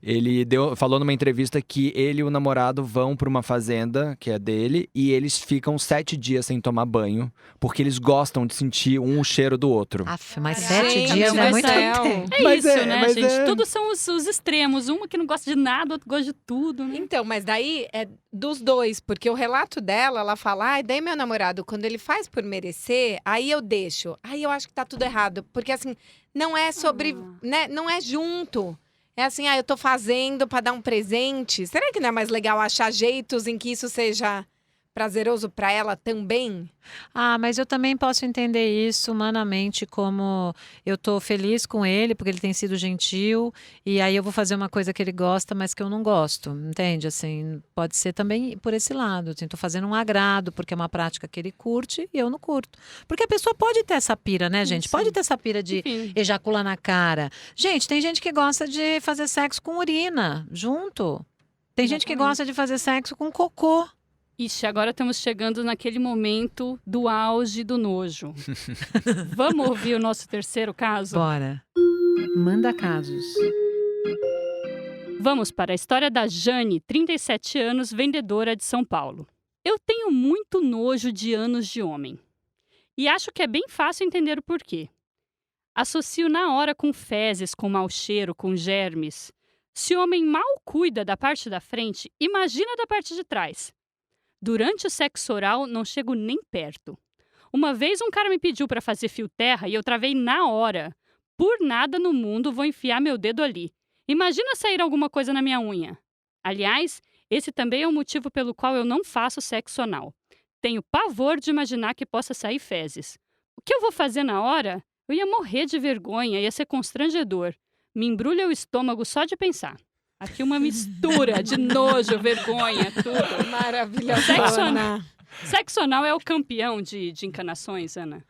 Ele falou numa entrevista que ele e o namorado vão para uma fazenda, que é dele, e eles ficam 7 dias sem tomar banho, porque eles gostam de sentir um o cheiro do outro. Mas Gente, 7 dias é muito céu. tempo. Isso, né, gente? Tudo são os extremos. Uma que não gosta de nada, outro gosta de tudo, né? Então, mas daí é dos dois, porque o relato dela, ela fala, daí meu namorado, quando ele faz por merecer, aí eu deixo. Aí eu acho que tá tudo errado, porque assim, não é sobre, né, não é junto. É assim, eu tô fazendo pra dar um presente. Será que não é mais legal achar jeitos em que isso seja prazeroso pra ela também? Mas eu também posso entender isso humanamente, como eu tô feliz com ele, porque ele tem sido gentil, e aí eu vou fazer uma coisa que ele gosta, mas que eu não gosto, entende? Assim, pode ser também por esse lado, assim, tô fazendo um agrado, porque é uma prática que ele curte e eu não curto. Porque a pessoa pode ter essa pira, né, gente? Sim. Pode ter essa pira de ejacular na cara. Gente, tem gente que gosta de fazer sexo com urina, junto. Tem gente que gosta de fazer sexo com cocô. Ixi, agora estamos chegando naquele momento do auge do nojo. Vamos ouvir o nosso terceiro caso? Bora. Manda casos. Vamos para a história da Jane, 37 anos, vendedora de São Paulo. Eu tenho muito nojo de ânus de homem. E acho que é bem fácil entender o porquê. Associo na hora com fezes, com mau cheiro, com germes. Se o homem mal cuida da parte da frente, imagina da parte de trás. Durante o sexo oral, não chego nem perto. Uma vez um cara me pediu para fazer fio terra e eu travei na hora. Por nada no mundo vou enfiar meu dedo ali. Imagina sair alguma coisa na minha unha. Aliás, esse também é o motivo pelo qual eu não faço sexo anal. Tenho pavor de imaginar que possa sair fezes. O que eu vou fazer na hora? Eu ia morrer de vergonha, ia ser constrangedor. Me embrulha o estômago só de pensar. Aqui uma mistura de nojo, vergonha, tudo. Maravilhosa. Sexo anal é o campeão de encanações, Ana?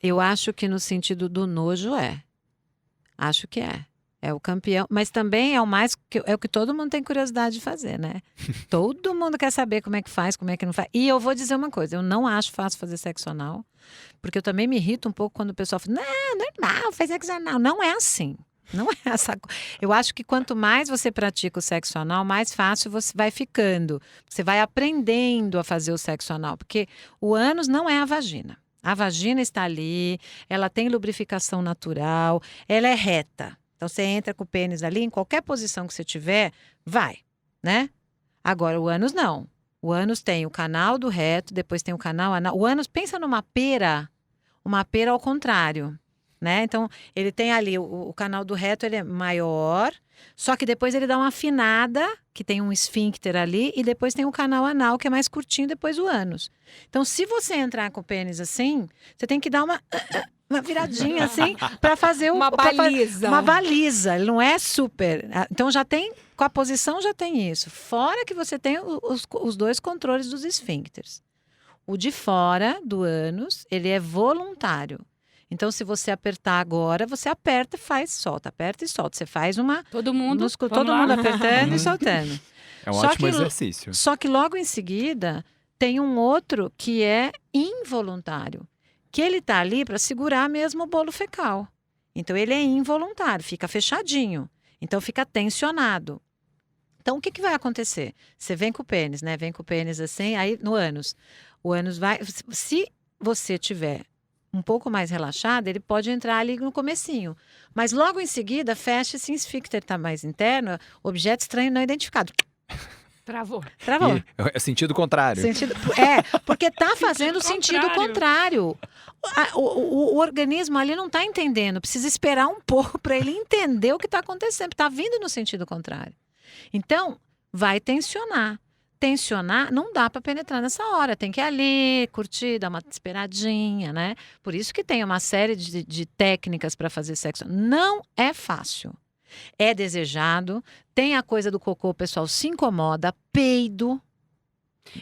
Eu acho que no sentido do nojo é. Acho que é. É o campeão, mas também é o que todo mundo tem curiosidade de fazer, né? Todo mundo quer saber como é que faz, como é que não faz. E eu vou dizer uma coisa, eu não acho fácil fazer sexo anal, porque eu também me irrito um pouco quando o pessoal fala, não, normal, faz sexo anal. Não é assim. Não é essa. Eu acho que quanto mais você pratica o sexo anal, mais fácil você vai ficando. Você vai aprendendo a fazer o sexo anal, porque o ânus não é a vagina. A vagina está ali, ela tem lubrificação natural, ela é reta. Então, você entra com o pênis ali, em qualquer posição que você tiver, vai, né? Agora, o ânus não. O ânus tem o canal do reto, depois tem o canal anal. O ânus, pensa numa pera ao contrário, né? Então, ele tem ali, o canal do reto, ele é maior, só que depois ele dá uma afinada, que tem um esfíncter ali, e depois tem o canal anal, que é mais curtinho, depois o ânus. Então, se você entrar com o pênis assim, você tem que dar uma viradinha assim para fazer uma baliza. Uma baliza, ele não é super. Então já tem, com a posição já tem isso. Fora que você tem os dois controles dos esfíncteres. O de fora do ânus, ele é voluntário. Então, se você apertar agora, você aperta, aperta e solta. Você faz uma... Todo mundo apertando e soltando. É um ótimo exercício. Só que logo em seguida, tem um outro que é involuntário. Que ele tá ali para segurar mesmo o bolo fecal. Então, ele é involuntário, fica fechadinho. Então, fica tensionado. Então, o que vai acontecer? Você vem com o pênis, né? Vem com o pênis assim, aí no ânus. O ânus vai... Se você tiver um pouco mais relaxado, ele pode entrar ali no comecinho. Mas logo em seguida, fecha esse esfíncter, tá mais interno, objeto estranho não identificado. Travou. É sentido contrário. Porque tá fazendo sentido contrário. O organismo ali não tá entendendo. Precisa esperar um pouco para ele entender o que está acontecendo. Tá vindo no sentido contrário. Então, vai tensionar. Tensionar, não dá para penetrar nessa hora. Tem que ir ali, curtir, dar uma esperadinha, né? Por isso que tem uma série de técnicas para fazer sexo. Não é fácil. É desejado, tem a coisa do cocô, o pessoal se incomoda, peido.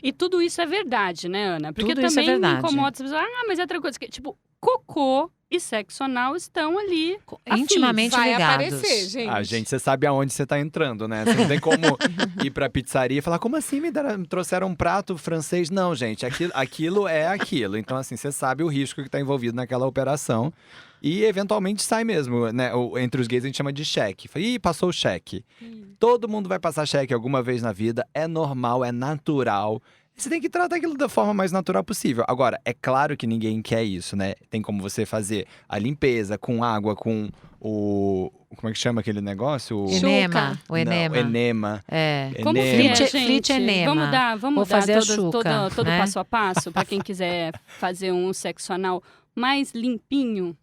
E tudo isso é verdade, né, Ana? Porque tudo isso é também me verdade. incomoda as pessoas. Mas é outra coisa que, tipo, cocô e sexo anal estão ali intimamente vai ligados. Aparecer, gente. Gente, você sabe aonde você tá entrando, né? Você não tem como ir pra pizzaria e falar, como assim me trouxeram um prato francês? Não, gente, aquilo é aquilo. Então, assim, você sabe o risco que tá envolvido naquela operação. E, eventualmente, sai mesmo, né? Entre os gays, a gente chama de cheque. Ih, passou o cheque. Todo mundo vai passar cheque alguma vez na vida. É normal, é natural. Você tem que tratar aquilo da forma mais natural possível. Agora, é claro que ninguém quer isso, né? Tem como você fazer a limpeza com água, com o... Como é que chama aquele negócio? Enema. O enema. Não, enema. É. Como que é, gente? Flit enema. Vamos fazer dar a chuca, todo né? passo a passo para quem quiser fazer um sexo anal mais limpinho.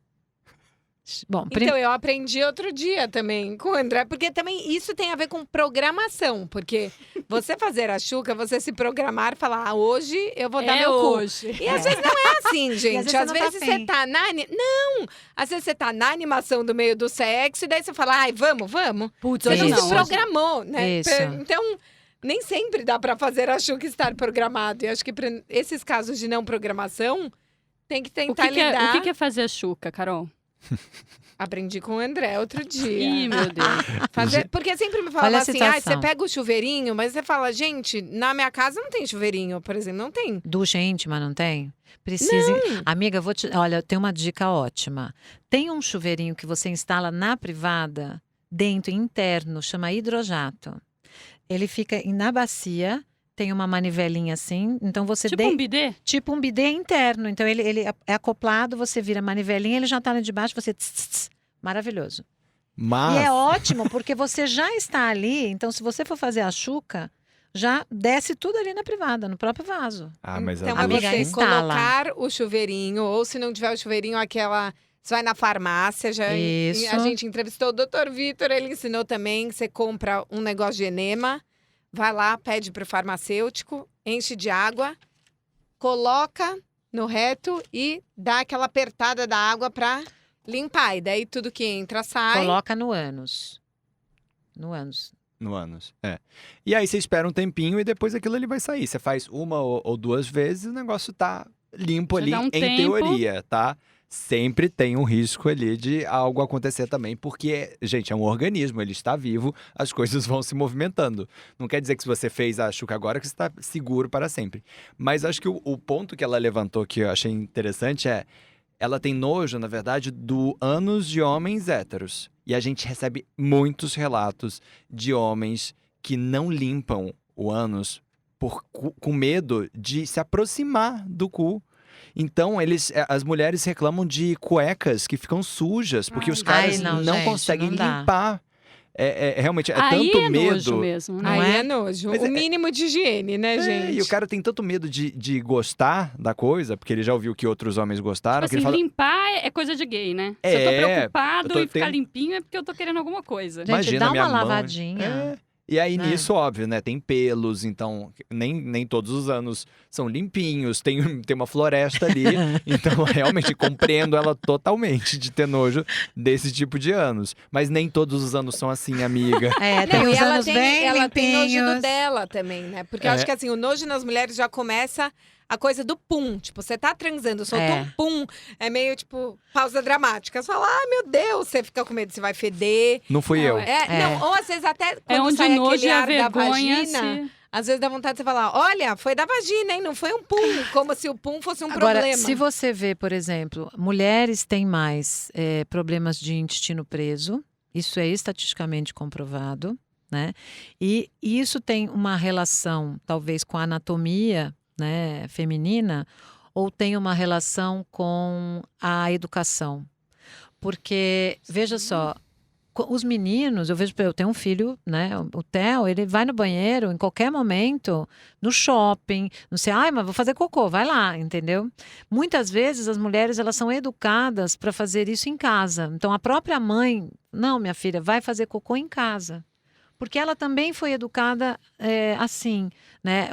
Bom, Então, eu aprendi outro dia também com o André, porque também isso tem a ver com programação, porque você fazer a chuca, você se programar e falar, hoje eu vou dar meu cu. E às vezes não é assim, gente. Às vezes você tá Não! Às vezes você tá na animação do meio do sexo, e daí você fala, vamos. Putz, Você hoje não se não. programou, né? Isso. Então, nem sempre dá pra fazer a chuca estar programado. E acho que pra esses casos de não programação, tem que tentar lidar. O que é fazer a chuca, Carol? Aprendi com o André outro dia. Ih, meu Deus. Porque sempre me falava Olha a assim, situação. você pega o chuveirinho, mas você fala, gente, na minha casa não tem chuveirinho, por exemplo, não tem. Ducha íntima, não tem? Precisa. Amiga, olha, eu tenho uma dica ótima. Tem um chuveirinho que você instala na privada, dentro, interno, chama hidrojato. Ele fica na bacia, tem uma manivelinha assim, então você Tipo um bidê? tipo um bidê interno. Então ele é acoplado, você vira a manivelinha, ele já tá ali de baixo, você maravilhoso. Mas E é ótimo, porque você já está ali, então se você for fazer a chuca, já desce tudo ali na privada, no próprio vaso. mas Então, a é Amiga, você instala. colocar o chuveirinho, ou se não tiver o chuveirinho, aquela... Você vai na farmácia, Isso. a gente entrevistou o Dr. Vitor, ele ensinou também, você compra um negócio de enema, vai lá, pede pro farmacêutico, enche de água, coloca no reto e dá aquela apertada da água pra limpar. E daí tudo que entra sai. Coloca no ânus. No ânus. no ânus. E aí você espera um tempinho e depois aquilo ali vai sair. Você faz uma ou duas vezes e o negócio tá limpo Você ali dá um em tempo. teoria, tá? Sempre tem um risco ali de algo acontecer também, porque, gente, é um organismo, ele está vivo, as coisas vão se movimentando. Não quer dizer que se você fez a chuca agora que você está seguro para sempre. Mas acho que o ponto que ela levantou que eu achei interessante é, ela tem nojo, na verdade, do ânus de homens héteros. E a gente recebe muitos relatos de homens que não limpam o ânus com medo de se aproximar do cu. Então, as mulheres reclamam de cuecas que ficam sujas, porque os caras não, não gente, conseguem não dá. limpar. Realmente, Aí tanto é medo. nojo mesmo, né? Não Aí é? é nojo. Mas O mínimo de higiene, né, gente? E o cara tem tanto medo de gostar da coisa, porque ele já ouviu que outros homens gostaram, Tipo que assim, ele fala... limpar é coisa de gay, né? Se eu tô preocupado eu tô e ficar tendo- limpinho é porque eu tô querendo alguma coisa. Gente, Imagina dá minha uma mão, lavadinha. E aí, né? nisso, óbvio, né? Tem pelos, então nem todos os anos são limpinhos, tem uma floresta ali. Então, realmente, compreendo ela totalmente de ter nojo desse tipo de anos. Mas nem todos os anos são assim, amiga. Tem Não, e uns ela anos bem ela tem nojo do limpinhos. dela também, né? Porque eu acho que assim, o nojo nas mulheres já começa a coisa do pum. Tipo, você tá transando, soltou um pum, é meio tipo pausa dramática. Você fala, ai meu Deus, você fica com medo, você vai feder. Não fui eu. Não, ou às vezes até quando É onde sai o nojo aquele e a ar da vergonha vagina, se... às vezes dá vontade de você falar, olha, foi da vagina, hein? Não foi um pum, como se o pum fosse um Agora, problema. se você vê, por exemplo, mulheres têm mais problemas de intestino preso, isso é estatisticamente comprovado, né? E isso tem uma relação, talvez, com a anatomia, né, feminina, ou tem uma relação com a educação. Porque, veja só, os meninos, eu tenho um filho, né, o Theo, ele vai no banheiro em qualquer momento, no shopping, não sei, mas vou fazer cocô, vai lá, entendeu? Muitas vezes as mulheres, elas são educadas para fazer isso em casa. Então a própria mãe, não, minha filha, vai fazer cocô em casa. Porque ela também foi educada assim, né?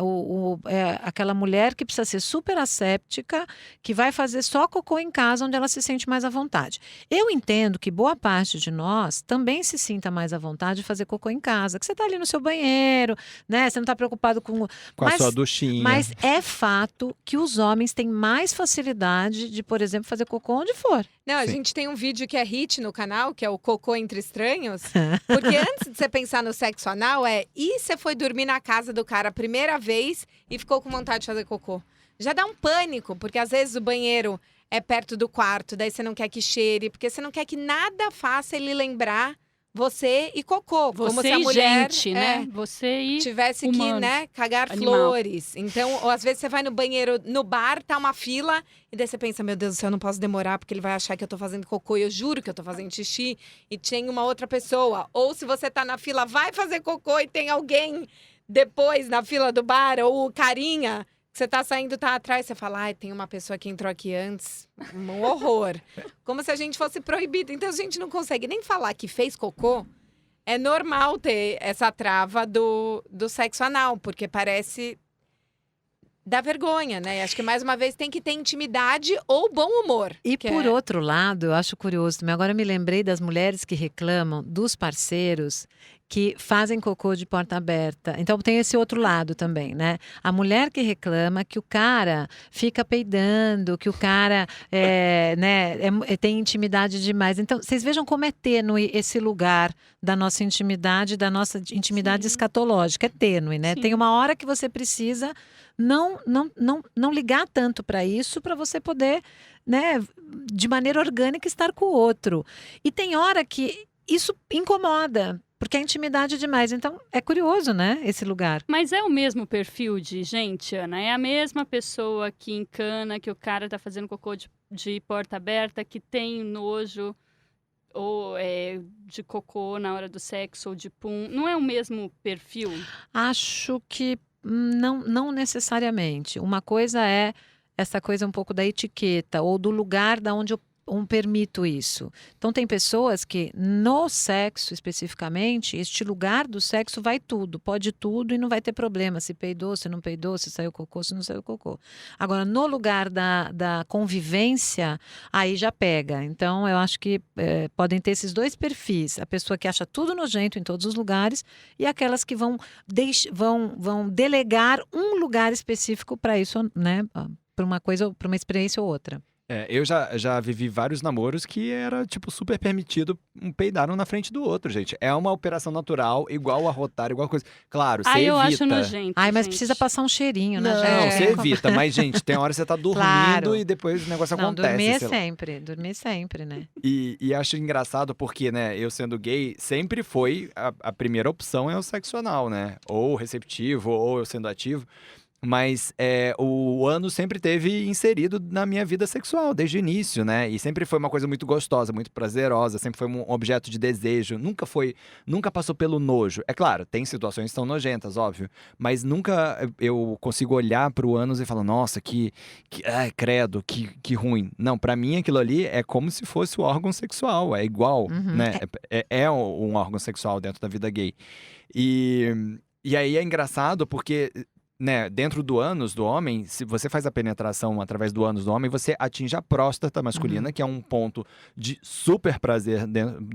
Aquela mulher que precisa ser super asséptica, que vai fazer só cocô em casa, onde ela se sente mais à vontade. Eu entendo que boa parte de nós também se sinta mais à vontade de fazer cocô em casa, que você está ali no seu banheiro, né? Você não está preocupado com A sua duchinha. Mas é fato que os homens têm mais facilidade de, por exemplo, fazer cocô onde for. Não, a Sim. gente tem um vídeo que é hit no canal, que é o Cocô Entre Estranhos. Porque antes de você pensar no sexo anal, e você foi dormir na casa do cara a primeira vez e ficou com vontade de fazer cocô? Já dá um pânico, porque às vezes o banheiro é perto do quarto, daí você não quer que cheire, porque você não quer que nada faça ele lembrar você e cocô. Você como se a e mulher gente, né? Você e tivesse humanos, que, né, cagar animal. flores. Então, ou às vezes você vai no banheiro, no bar, tá uma fila, e daí você pensa, meu Deus do céu, eu não posso demorar, porque ele vai achar que eu tô fazendo cocô, e eu juro que eu tô fazendo xixi, e tem uma outra pessoa. Ou se você tá na fila, vai fazer cocô, e tem alguém depois na fila do bar, ou o carinha, que você tá saindo, tá atrás, você fala, ai, tem uma pessoa que entrou aqui antes. Um horror. Como se a gente fosse proibido. Então, a gente não consegue nem falar que fez cocô. É normal ter essa trava do sexo anal, porque parece dar vergonha, né? Acho que, mais uma vez, tem que ter intimidade ou bom humor. E que por é... outro lado, eu acho curioso também, agora eu me lembrei das mulheres que reclamam dos parceiros que fazem cocô de porta aberta. Então tem esse outro lado também, né? A mulher que reclama que o cara fica peidando, que o cara tem intimidade demais. Então vocês vejam como é tênue esse lugar da nossa intimidade Sim. escatológica. É tênue, né? Sim. Tem uma hora que você precisa não ligar tanto para isso, para você poder, né, de maneira orgânica estar com o outro. E tem hora que isso incomoda. Porque é intimidade demais. Então, é curioso, né, esse lugar. Mas é o mesmo perfil de gente, Ana? É a mesma pessoa que encana, que o cara tá fazendo cocô de porta aberta, que tem nojo ou de cocô na hora do sexo ou de pum. Não é o mesmo perfil? Acho que não necessariamente. Uma coisa é essa coisa um pouco da etiqueta ou do lugar da onde eu permito isso. Então, tem pessoas que no sexo especificamente, este lugar do sexo vai tudo, pode tudo e não vai ter problema se peidou, se não peidou, se saiu cocô, se não saiu cocô. Agora, no lugar da convivência, aí já pega. Então, eu acho que podem ter esses dois perfis. A pessoa que acha tudo nojento em todos os lugares e aquelas que vão delegar um lugar específico para isso, né? Para uma coisa, para uma experiência ou outra. Eu já vivi vários namoros que era, tipo, super permitido peidar um na frente do outro, gente. É uma operação natural, igual arrotar, igual coisa. Claro, você eu evita. acho nojento, Mas gente. precisa passar um cheirinho, né, Não, gente? você evita. Mas, gente, tem hora que você tá dormindo Claro. e depois o negócio Não, acontece. dormir sei lá. sempre, né? E acho engraçado porque, né, eu sendo gay, sempre foi a primeira opção é o sexo anal, né? Ou receptivo, ou eu sendo ativo. Mas o ânus sempre teve inserido na minha vida sexual, desde o início, né? E sempre foi uma coisa muito gostosa, muito prazerosa, sempre foi um objeto de desejo. Nunca passou pelo nojo. É claro, tem situações que são nojentas, óbvio. Mas nunca eu consigo olhar pro ânus e falar, nossa, credo, que ruim. Não, pra mim aquilo ali é como se fosse o órgão sexual, é igual, né? É um órgão sexual dentro da vida gay. E aí é engraçado porque, né, dentro do ânus do homem, se você faz a penetração através do ânus do homem, você atinge a próstata masculina, que é um ponto de super prazer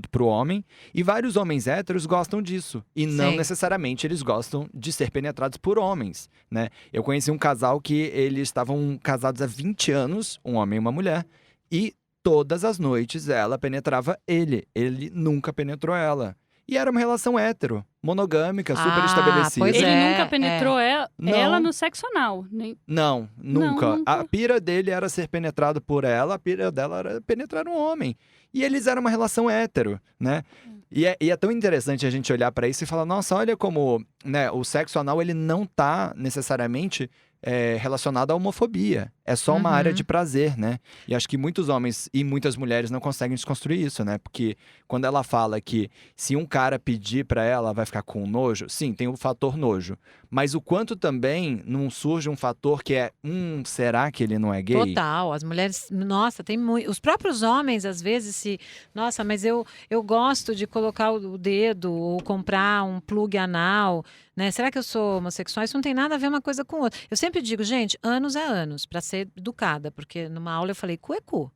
pro homem. E vários homens héteros gostam disso. E não Sim. necessariamente eles gostam de ser penetrados por homens, né? Eu conheci um casal que eles estavam casados há 20 anos, um homem e uma mulher, e todas as noites ela penetrava ele. Ele nunca penetrou ela. E era uma relação hétero, monogâmica, super estabelecida. pois Ele é, nunca penetrou ela Não. no sexo anal. Não, nunca. Não, nunca. A pira dele era ser penetrado por ela, a pira dela era penetrar um homem. E eles eram uma relação hétero, né? E é tão interessante a gente olhar pra isso e falar, nossa, olha como, né, o sexo anal ele não tá necessariamente relacionado à homofobia. É só uma área de prazer, né? E acho que muitos homens e muitas mulheres não conseguem desconstruir isso, né? Porque quando ela fala que se um cara pedir pra ela, vai ficar com nojo, sim, tem o fator nojo. Mas o quanto também não surge um fator que é, será que ele não é gay? Total, as mulheres, nossa, tem muito. Os próprios homens, às vezes, nossa, mas eu gosto de colocar o dedo ou comprar um plug anal, né? Será que eu sou homossexual? Isso não tem nada a ver uma coisa com outra. Eu sempre digo, gente, anos é anos, para ser educada, porque numa aula eu falei, cu é cu.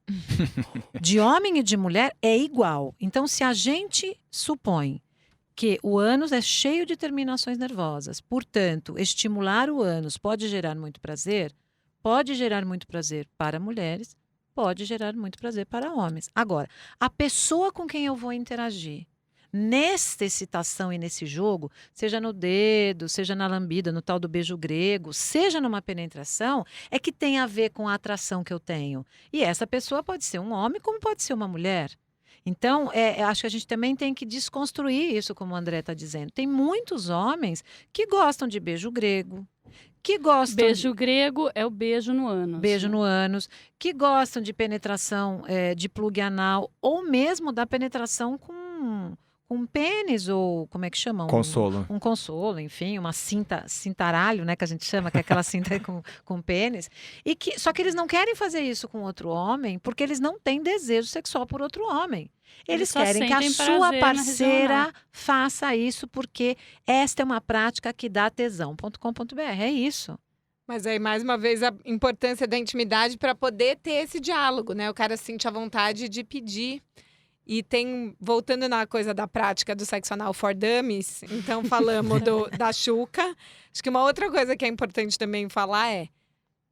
De homem e de mulher é igual. Então, se a gente supõe que o ânus é cheio de terminações nervosas, portanto, estimular o ânus pode gerar muito prazer para mulheres, pode gerar muito prazer para homens. Agora, a pessoa com quem eu vou interagir, nesta excitação e nesse jogo, seja no dedo, seja na lambida, no tal do beijo grego, seja numa penetração, é que tem a ver com a atração que eu tenho. E essa pessoa pode ser um homem, como pode ser uma mulher. Então, acho que a gente também tem que desconstruir isso, como o André está dizendo. Tem muitos homens que gostam de beijo grego, que gostam... Beijo grego é o beijo no ânus. Beijo no ânus, que gostam de penetração de plug anal, ou mesmo da penetração com pênis, ou como é que chama? Consolo. Um consolo, enfim, uma cintaralho, né, que a gente chama, que é aquela cinta com pênis. Só que eles não querem fazer isso com outro homem, porque eles não têm desejo sexual por outro homem. Eles só querem que a sentem sua prazer na região parceira anal. faça isso, porque esta é uma prática que dá tesão.com.br. É isso. Mas aí, mais uma vez, a importância da intimidade para poder ter esse diálogo, né? O cara sente a vontade de pedir. E voltando na coisa da prática do sexo anal for dummies, então falamos da Xuca. Acho que uma outra coisa que é importante também falar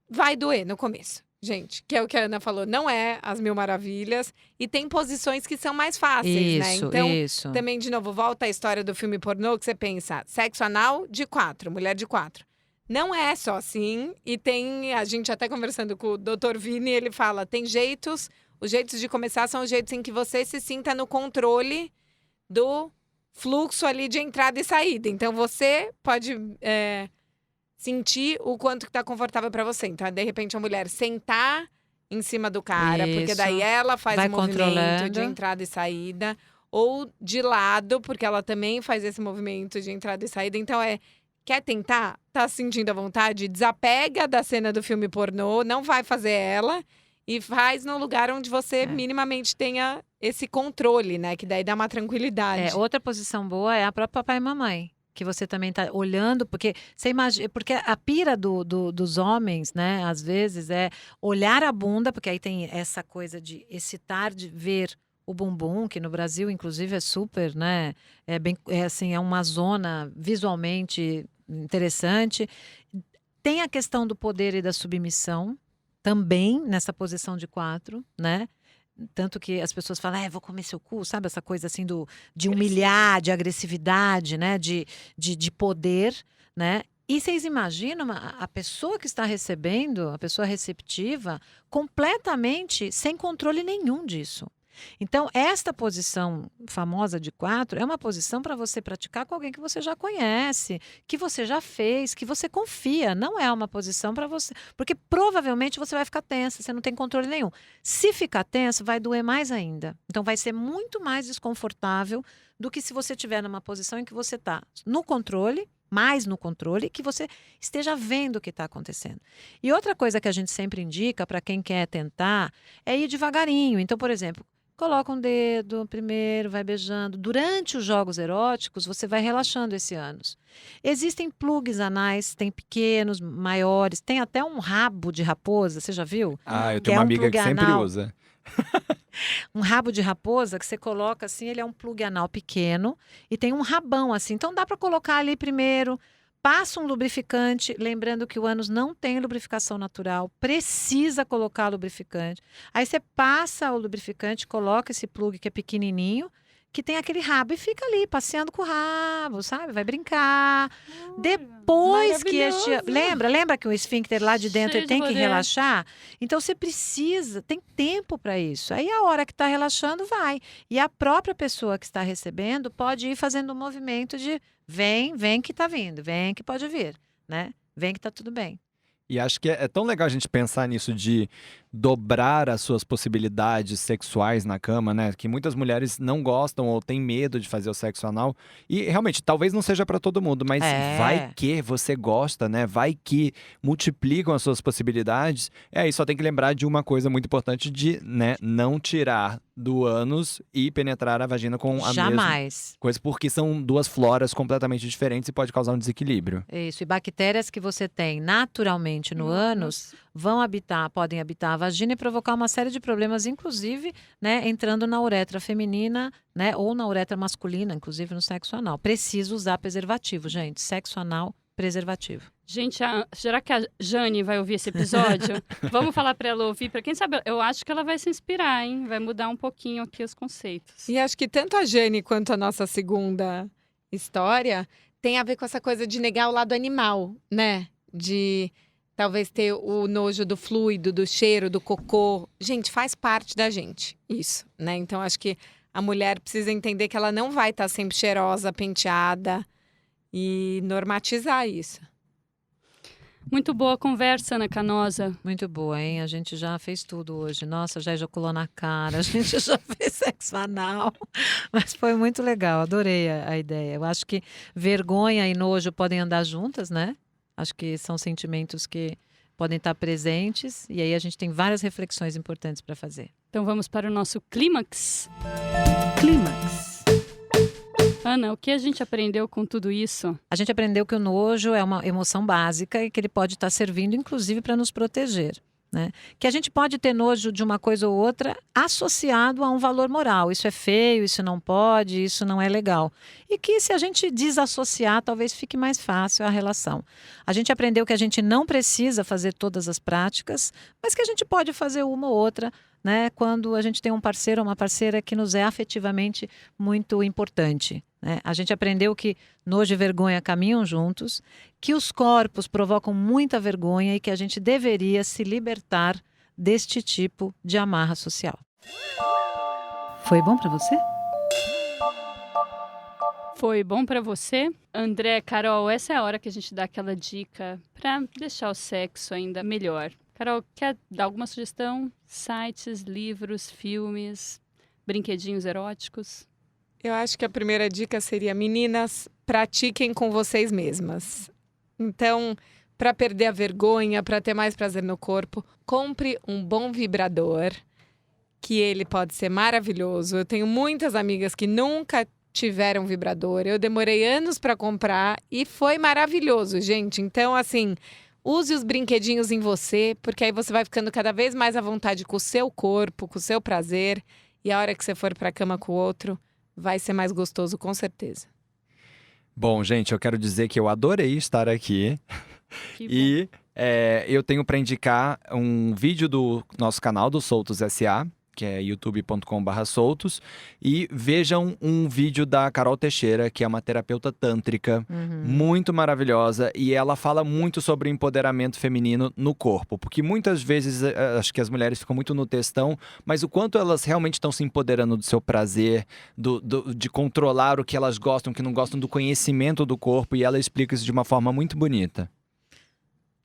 vai doer no começo. Gente, que é o que a Ana falou, não é as mil maravilhas. E tem posições que são mais fáceis, né? Então, isso. também, de novo, volta a história do filme pornô, que você pensa, sexo anal de 4, mulher de 4. Não é só assim. E a gente até conversando com o Dr. Vini, ele fala, tem jeitos... Os jeitos de começar são os jeitos em que você se sinta no controle do fluxo ali de entrada e saída. Então, você pode sentir o quanto que tá confortável para você. Então, de repente, a mulher sentar em cima do cara, porque daí ela faz o movimento de entrada e saída. Ou de lado, porque ela também faz esse movimento de entrada e saída. Então, quer tentar? Tá sentindo a vontade? Desapega da cena do filme pornô, não vai fazer ela. E faz num lugar onde você minimamente tenha esse controle, né? Que daí dá uma tranquilidade. Outra posição boa é a própria papai e mamãe. Que você também tá olhando, porque você imagina, porque a pira dos homens, né, às vezes é olhar a bunda, porque aí tem essa coisa de excitar, de ver o bumbum, que no Brasil, inclusive, é super, né, é uma zona visualmente interessante. Tem a questão do poder e da submissão, também nessa posição de 4, né? Tanto que as pessoas falam, vou comer seu cu, sabe? Essa coisa assim de humilhar, de agressividade, né? De poder, né? E vocês imaginam a pessoa que está recebendo, a pessoa receptiva, completamente sem controle nenhum disso. Então, esta posição famosa de 4 é uma posição para você praticar com alguém que você já conhece, que você já fez, que você confia. Não é uma posição para você. Porque provavelmente você vai ficar tensa, você não tem controle nenhum. Se ficar tenso, vai doer mais ainda. Então, vai ser muito mais desconfortável do que se você estiver numa posição em que você está no controle, mais no controle, que você esteja vendo o que está acontecendo. E outra coisa que a gente sempre indica para quem quer tentar é ir devagarinho. Então, por exemplo, coloca um dedo primeiro, vai beijando. Durante os jogos eróticos, você vai relaxando esse ânus. Existem plugs anais, tem pequenos, maiores, tem até um rabo de raposa, você já viu? Eu tenho uma amiga que sempre usa. Um rabo de raposa que você coloca assim, ele é um plug anal pequeno e tem um rabão assim. Então dá para colocar ali primeiro. Passa um lubrificante, lembrando que o ânus não tem lubrificação natural, precisa colocar lubrificante. Aí você passa o lubrificante, coloca esse plug que é pequenininho, que tem aquele rabo e fica ali passeando com o rabo, sabe? Vai brincar. Depois que lembra que o esfíncter lá de dentro ele tem que relaxar? Então você precisa, tem tempo para isso. Aí a hora que está relaxando vai. E a própria pessoa que está recebendo pode ir fazendo um movimento de vem que tá vindo, vem que pode vir, né? Vem que tá tudo bem. E acho que é tão legal a gente pensar nisso de dobrar as suas possibilidades sexuais na cama, né? Que muitas mulheres não gostam ou têm medo de fazer o sexo anal. E realmente, talvez não seja para todo mundo, mas vai que você gosta, né? Vai que multiplicam as suas possibilidades. Aí só tem que lembrar de uma coisa muito importante de, né, não tirar do ânus e penetrar a vagina com a mesma coisa, porque são duas floras completamente diferentes e pode causar um desequilíbrio. Isso, e bactérias que você tem naturalmente no ânus podem habitar a vagina e provocar uma série de problemas, inclusive, né, entrando na uretra feminina, né, ou na uretra masculina, inclusive no sexo anal. Precisa usar preservativo, gente. Sexo anal, preservativo. Gente, será que a Jane vai ouvir esse episódio? Vamos falar para ela ouvir. Para quem sabe, eu acho que ela vai se inspirar, hein? Vai mudar um pouquinho aqui os conceitos. E acho que tanto a Jane quanto a nossa segunda história tem a ver com essa coisa de negar o lado animal, né? De talvez ter o nojo do fluido, do cheiro, do cocô. Gente, faz parte da gente, isso, né? Então, acho que a mulher precisa entender que ela não vai estar sempre cheirosa, penteada e normatizar isso. Muito boa a conversa, Ana Canosa. Muito boa, hein? A gente já fez tudo hoje. Nossa, já ejaculou na cara, a gente já fez sexo anal. Mas foi muito legal, adorei a ideia. Eu acho que vergonha e nojo podem andar juntas, né? Acho que são sentimentos que podem estar presentes. E aí a gente tem várias reflexões importantes para fazer. Então vamos para o nosso clímax. Clímax. Ana, o que a gente aprendeu com tudo isso? A gente aprendeu que o nojo é uma emoção básica e que ele pode estar servindo, inclusive, para nos proteger. Né? Que a gente pode ter nojo de uma coisa ou outra associado a um valor moral. Isso é feio, isso não pode, isso não é legal. E que se a gente desassociar, talvez fique mais fácil a relação. A gente aprendeu que a gente não precisa fazer todas as práticas, mas que a gente pode fazer uma ou outra, né, quando a gente tem um parceiro ou uma parceira que nos é afetivamente muito importante. Né? A gente aprendeu que nojo e vergonha caminham juntos, que os corpos provocam muita vergonha e que a gente deveria se libertar deste tipo de amarra social. Foi bom para você? Foi bom para você? André, Carol, essa é a hora que a gente dá aquela dica para deixar o sexo ainda melhor. Carol, quer dar alguma sugestão? Sites, livros, filmes, brinquedinhos eróticos? Eu acho que a primeira dica seria: meninas, pratiquem com vocês mesmas. Então, para perder a vergonha, para ter mais prazer no corpo, compre um bom vibrador, que ele pode ser maravilhoso. Eu tenho muitas amigas que nunca tiveram vibrador. Eu demorei anos para comprar e foi maravilhoso, gente. Então, assim, use os brinquedinhos em você, porque aí você vai ficando cada vez mais à vontade com o seu corpo, com o seu prazer. E a hora que você for para a cama com o outro, vai ser mais gostoso, com certeza. Bom, gente, eu quero dizer que eu adorei estar aqui. E eu tenho para indicar um vídeo do nosso canal do Soltos SA, que é youtube.com/soltos, e vejam um vídeo da Carol Teixeira, que é uma terapeuta tântrica, muito maravilhosa, e ela fala muito sobre o empoderamento feminino no corpo, porque muitas vezes acho que as mulheres ficam muito no textão, mas o quanto elas realmente estão se empoderando do seu prazer, de controlar o que elas gostam, o que não gostam, do conhecimento do corpo, e ela explica isso de uma forma muito bonita.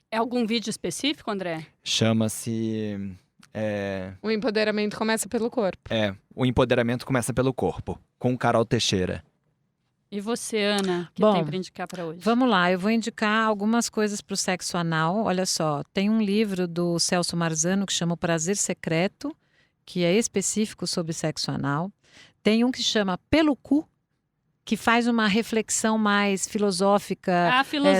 É algum vídeo específico, André? Chama-se... O empoderamento começa pelo corpo. O empoderamento começa pelo corpo, com Carol Teixeira. E você, Ana, que Bom, tem para indicar para hoje? Vamos lá, eu vou indicar algumas coisas para o sexo anal. Olha só, tem um livro do Celso Marzano que chama O Prazer Secreto, que é específico sobre sexo anal. Tem um que chama Pelo Cu, que faz uma reflexão mais filosófica,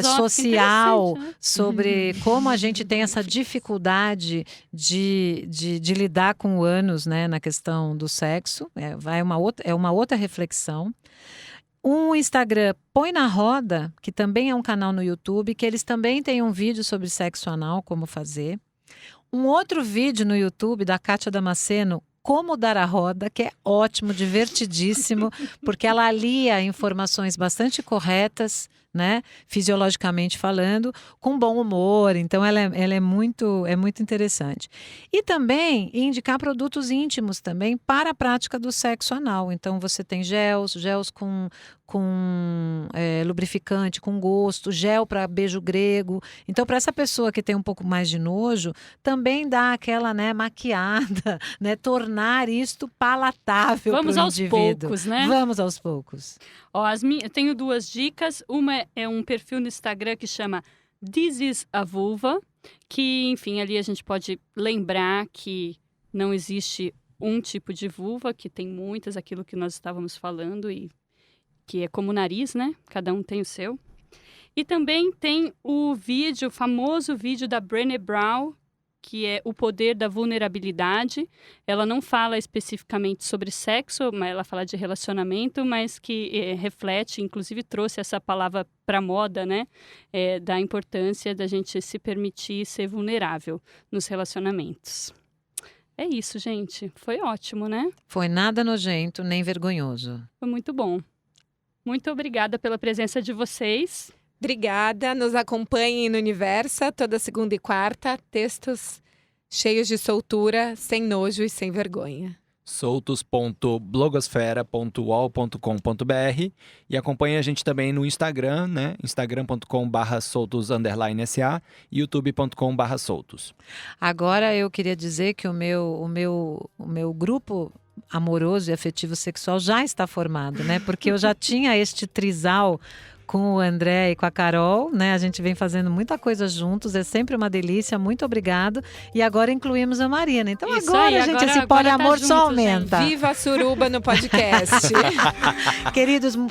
social, né? sobre como a gente tem essa dificuldade de lidar com o ânus, né, na questão do sexo. É uma outra reflexão. Um Instagram, Põe na Roda, que também é um canal no YouTube, que eles também têm um vídeo sobre sexo anal, como fazer. Um outro vídeo no YouTube da Kátia Damasceno, Como Dar a Roda, que é ótimo, divertidíssimo, porque ela alia informações bastante corretas, né, fisiologicamente falando, com bom humor. Então ela é muito interessante. E também indicar produtos íntimos também para a prática do sexo anal. Então você tem gels com lubrificante, com gosto, gel para beijo grego. Então, para essa pessoa que tem um pouco mais de nojo, também dá aquela, né, maquiada, né, tornar isto palatável para o indivíduo. Vamos aos poucos, né? Vamos aos poucos. Ó, eu tenho duas dicas. Uma é um perfil no Instagram que chama This is a Vulva, que, enfim, ali a gente pode lembrar que não existe um tipo de vulva, que tem muitas, aquilo que nós estávamos falando, e que é como o nariz, né? Cada um tem o seu. E também tem o famoso vídeo da Brené Brown, que é O Poder da Vulnerabilidade. Ela não fala especificamente sobre sexo, mas ela fala de relacionamento, mas que reflete, inclusive trouxe essa palavra para moda, né? Da importância da gente se permitir ser vulnerável nos relacionamentos. É isso, gente. Foi ótimo, né? Foi nada nojento, nem vergonhoso. Foi muito bom. Muito obrigada pela presença de vocês. Obrigada. Nos acompanhem no Universa, toda segunda e quarta. Textos cheios de soltura, sem nojo e sem vergonha. soltos.blogosfera.uol.com.br e acompanhe a gente também no Instagram, né? instagram.com/soltos_sa e youtube.com/soltos. Agora eu queria dizer que o meu grupo amoroso e afetivo sexual já está formado, né? Porque eu já tinha este trisal com o André e com a Carol, né? A gente vem fazendo muita coisa juntos, é sempre uma delícia, muito obrigado. E agora incluímos a Marina. Então isso agora, aí, gente, esse poliamor tá só junto, aumenta. gente. Viva a suruba no podcast.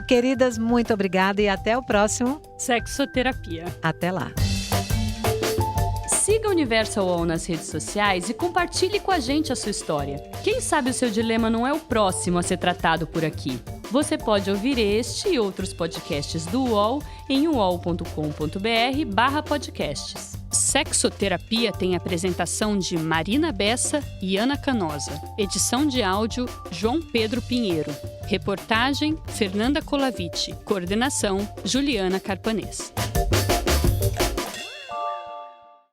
Queridas, muito obrigada e até o próximo. Sexoterapia. Até lá. Siga o Universal UOL nas redes sociais e compartilhe com a gente a sua história. Quem sabe o seu dilema não é o próximo a ser tratado por aqui. Você pode ouvir este e outros podcasts do UOL em uol.com.br/podcasts. Sexoterapia tem apresentação de Marina Bessa e Ana Canosa. Edição de áudio, João Pedro Pinheiro. Reportagem, Fernanda Colaviti. Coordenação, Juliana Carpanês.